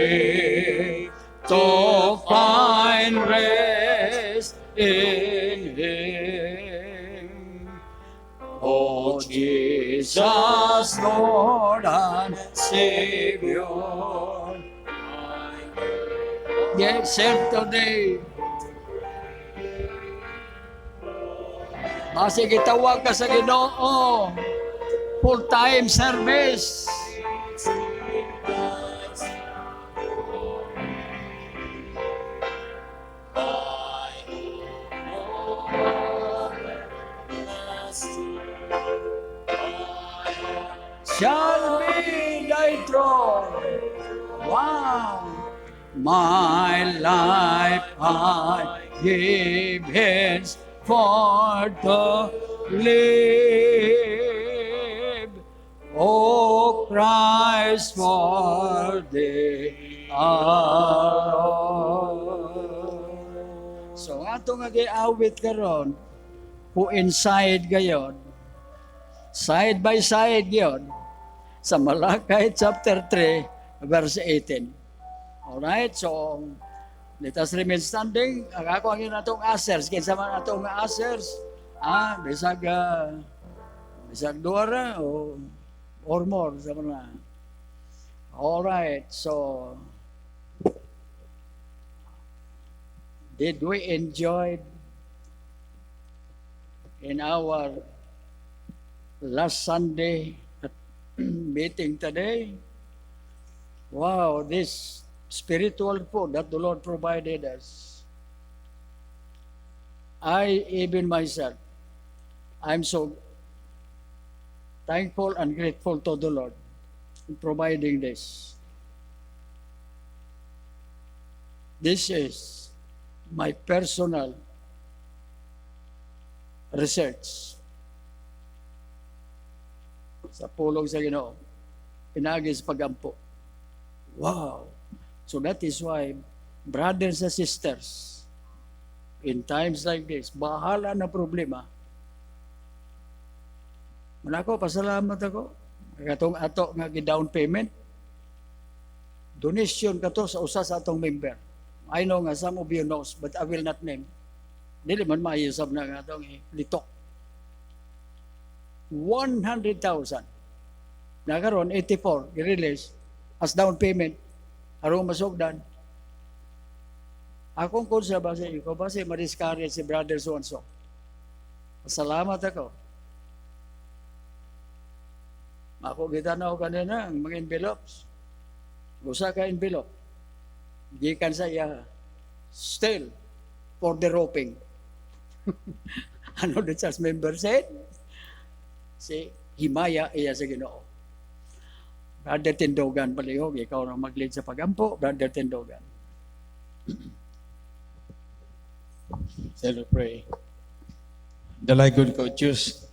Speaker 2: to find rest in Him. Oh, Jesus, Lord and Savior. Yes, sir, today. Basta gitawag ka sa Ginoo. Full-time service. Shall be thy throne. Wow. My life I give hence for to live. O Christ, for thee alone. So ato nga giawit karon, who inside gayon, side by side yon, sa Malakay chapter 3, verse 18. Alright, so let us remain standing. Ako ang yun atong asers. Kinsa man atong asers. Bisag duara or more. Sa mga. Alright, so did we enjoy in our last Sunday meeting today? Wow, this spiritual food that the Lord provided us. I, even myself, I'm so thankful and grateful to the Lord in providing this. This is my personal research. Sa pulong sa Ginoo, pinagis pagampo. Wow! So that is why, brothers and sisters, in times like this, bahala na problema. Manako, pasalamat ako. Katong ato nga down payment, donation kato sa usa sa atong member. I know nga some of you knows, but I will not name. Dili man maayusab na nga atong litok. 100,000. Nakaroon, 84, i-release as down payment. Arong masugdan. Akong konsa ba sa iko, ba si mariskari si Brother so-and-so. Salamat ako. Ako gitanaw kanina ang mga envelopes. Gusa ka envelope. Gikan sa iya. Still, for the roping. Ano the church member said? Si himaya iya sa Ginoo. Brother Tindogan palihog, ikaw na mag-lead sa pagampo, Brother Tindogan.
Speaker 4: Shall we pray? Dalay good ko, Diyos,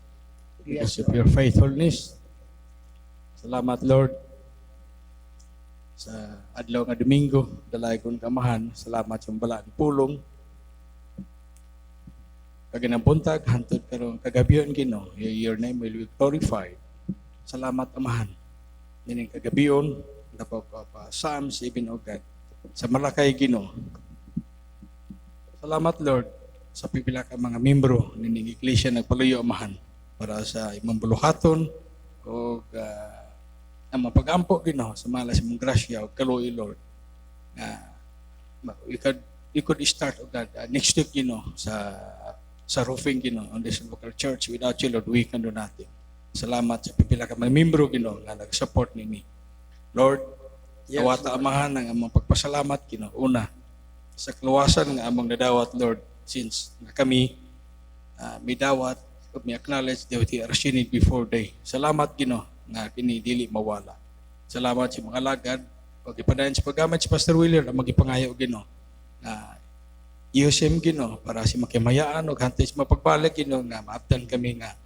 Speaker 4: because of your faithfulness. Salamat, Lord, sa adlaw nga Domingo, dalay kong kamahan. Salamat sa bala ni pulong. Kaganang buntag, hantod karong kagabiyon Ginoo, your name will be glorified. Salamat, Amahan. Nining kagabiyon, dapat pa Psalms, even o God, sa Malakay Ginoo. Salamat, Lord, sa pipila ka mga membro nining iglesia nagpaluyo, Amahan, para sa imong buluhaton o ang mapagampo Ginoo sa malas imong grasya o kaluoy, Lord. We could start o God next week Ginoo sa roofing Ginoo on this local church. Without you, Lord, we can do nothing. Salamat sa pipila ka mga membro Ginoo nga nag-support nini. Lord,
Speaker 2: Yes,
Speaker 4: awata
Speaker 2: Lord.
Speaker 4: Amahan ang among pagpasalamat Ginoo. Una, sa kaluwasan nga among nadawat, Lord, since nga kami may dawat o may acknowledge that we are sinning before day. Salamat Ginoo nga kini dili mawala. Salamat sa mga lagad pag ipadayon sa paggamit si Pastor Wheeler na magipangayo Ginoo na Iyosem Gino para si makimayaan o hantis mapagbalik Gino nga maabtan kami nga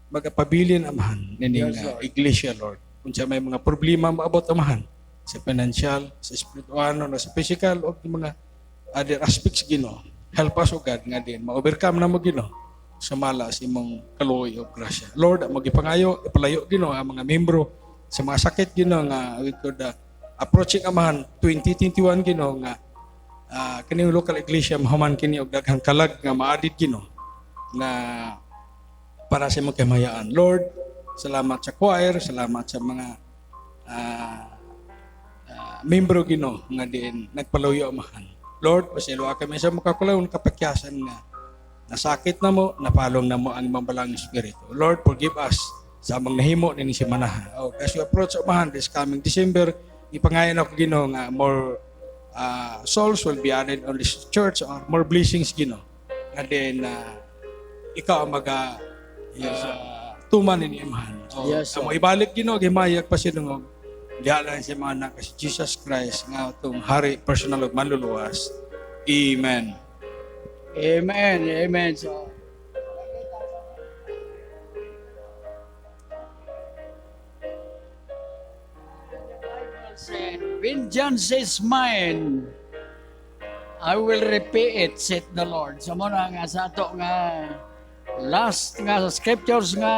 Speaker 4: magapabilin amahan nining
Speaker 2: Yes, Lord.
Speaker 4: iglesia Lord. Kung siya may mga problema maabot amahan sa financial, sa spiritual, no, sa physical o mga other aspects Gino. Help us o God nga din ma-overcome na mo Gino sa mala sa imong kaluoy o grasya. Lord, magipangayo ipalayo Gino ang mga membro sa mga sakit Gino nga we could approaching amahan 2021 Gino nga kining local iglesia mahuman kini og daghang kalag nga maadid Gino na para sa imong kamayaan. Lord, salamat sa choir, salamat sa mga membro Gino nga din nagpaluyo amahan. Lord, pasayloa kami sa makakulawon kapakyasan nga nasakit na mo, napalong na mo ang mambalang espiritu. Lord, forgive us sa among nahimo ni si Manaha. As we approach amahan this coming December, ipangayon ako Gino nga more souls will be added on this church or more blessings Gino. Nga din ikaw ang tuman ni Imahan.
Speaker 2: Yes,
Speaker 4: Amo ibalik Gino gimayag pa sinungog. Diha lang si mga anak si Jesus Christ nga itong hari personal ug manluluwas. Amen.
Speaker 2: Amen. Amen. So, said, vengeance is mine. I will repay it, said the Lord. So muna nga sa ato nga last nga scriptures nga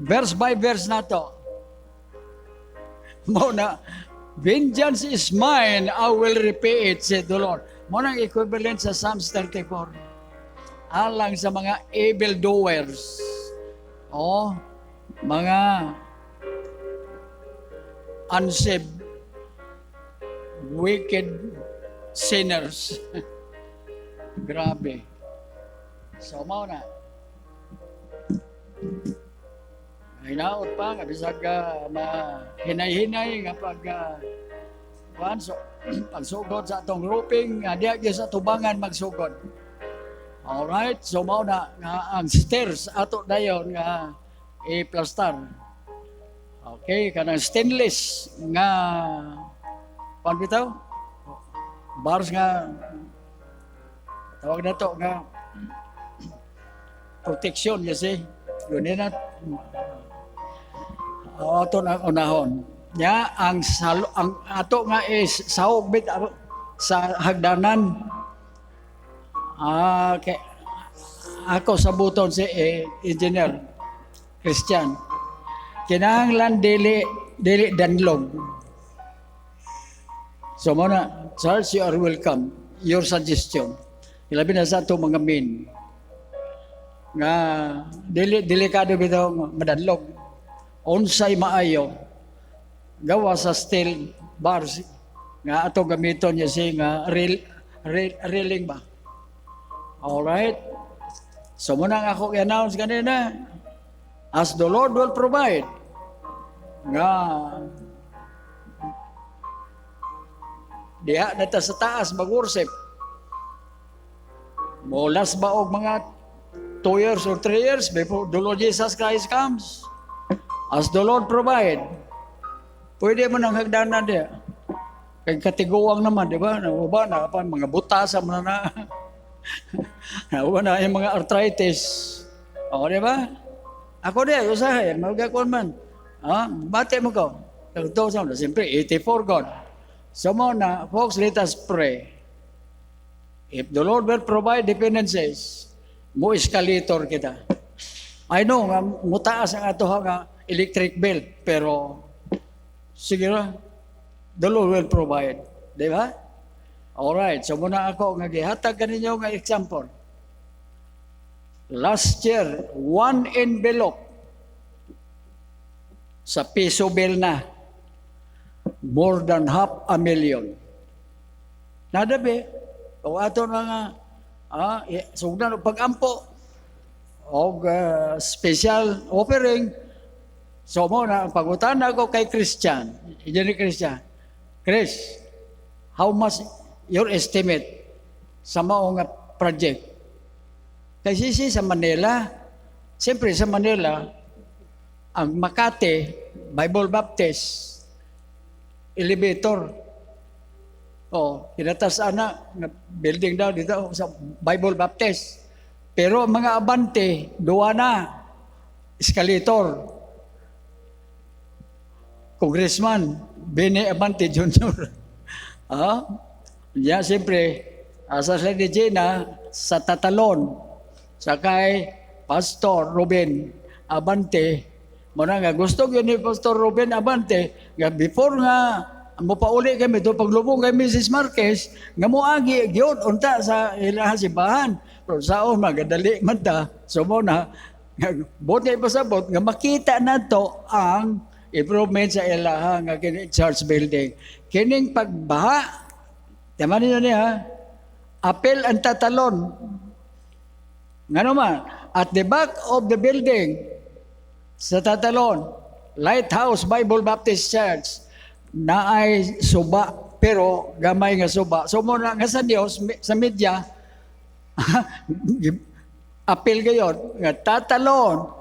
Speaker 2: verse by verse na to. Muna, vengeance is mine, I will repay it, said the Lord. Muna equivalent sa Psalms 34. Alang sa mga evil doers. O, mga unsaved, wicked sinners. Grabe. So, mao na. Hinaot pa, nga bisag hinay-hinay nga pagsugod sa atong grouping, nga diya sa tubangan magsugod. Alright, so mao na nga ang stairs ato dayon nga i-plaster. Okay, kanang stainless nga bitaw? Bars nga tawag na to nga protection kasi yun na ato na unahon. Ya ang ato nga is sahog bit sa hagdanan. Okay. Ako sa buton si engineer Christian. Kinahanglan dili danlog. So muna, Charles, you are welcome. Your suggestion. Ilabi na sa ito mga men. Nga, delikado bitaw madanlog. Unsay maayo. Gawa sa steel bars. Nga ato gamiton niya si nga railing ba. Alright. So muna nga ako i-announce kanina. As the Lord will provide. Nga diha na ta sa taas mag-worship. Molas ba og mga 2 years or 3 years before the Lord Jesus Christ comes. As the Lord provide. Pwede mo nang hagdanan diha. Kay katiguang naman, di ba? Nauba na pa mga butas man na. Nauba na yung mga arthritis. O, di ba? Ako diha, usahay, magagakon man. Bate mo ko. Ito sa mga, siyempre, 84 God. So na, folks, let us pray. If the Lord will provide dependencies, mo escalator kita. I know, mutaas ang ato nga electric bill, pero sige na, the Lord will provide. Di ba? Alright, so muna ako, gihatag ka ninyo nga example. Last year, 1 envelope sa piso bill na, more than 500,000. Nadabi, o ato na nga, sugdan o pag-ampo, o special offering. So mo na, pagutan ako kay Christian, ni Christian, Chris, how much your estimate sa mao nga project? Kasi sa Manila, siyempre sa Manila, ang Makati, Bible Baptist, elevator, Kinatasaan na building daw dito sa Bible Baptist. Pero mga abante, duwa na, escalator. Congressman, Bene Abante Jr. Siyempre, asa sa Regina, sa Tatalon, sa kay Pastor Ruben Abante, muna nga, gusto yun ni Pastor Ruben Abante, nga before nga, mo pauli kami ito, paglubong kay Mrs. Marquez, nga moagi, yun, unta sa ilahan simbahan. Pero saon, magadali man ta, so muna, buti pasabot, nga makita na to ang improvement sa ilaha nga kini church building. Kining pagbaha, tama ninyo niya, apel ang tatalon. Nga naman, at the back of the building, sa tatalon, Lighthouse Bible Baptist Church, na ay suba, pero gamay nga suba. So muna nga sa Dios, sa media, apel gayon, nga tatalon,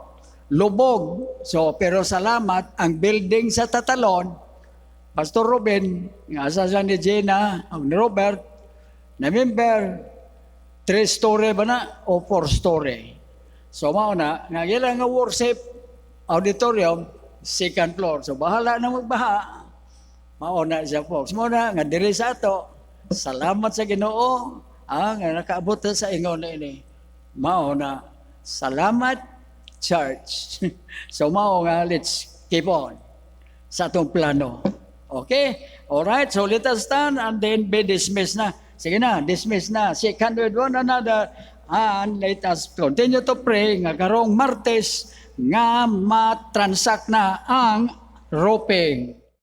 Speaker 2: lubog. So, pero salamat, ang building sa Tatalon, Pastor Ruben, nga asa ni Gina, ni Robert, na member, 3-story ba na o 4-story? So, mauna, nga gila nga worship auditorium, 2nd floor. So, bahala na magbaha. Mauna siya folks. Mauna, nga diri sa ato, salamat sa Ginoo, nga nakaabot sa ingon na ini. Mauna, salamat, church. So, let's keep on sa atong plano. Okay? Alright, so let us stand and then be dismissed na. Sige na, dismiss na. Shake hand with one another and let us continue to pray nga karong Martes nga matransact na ang roping.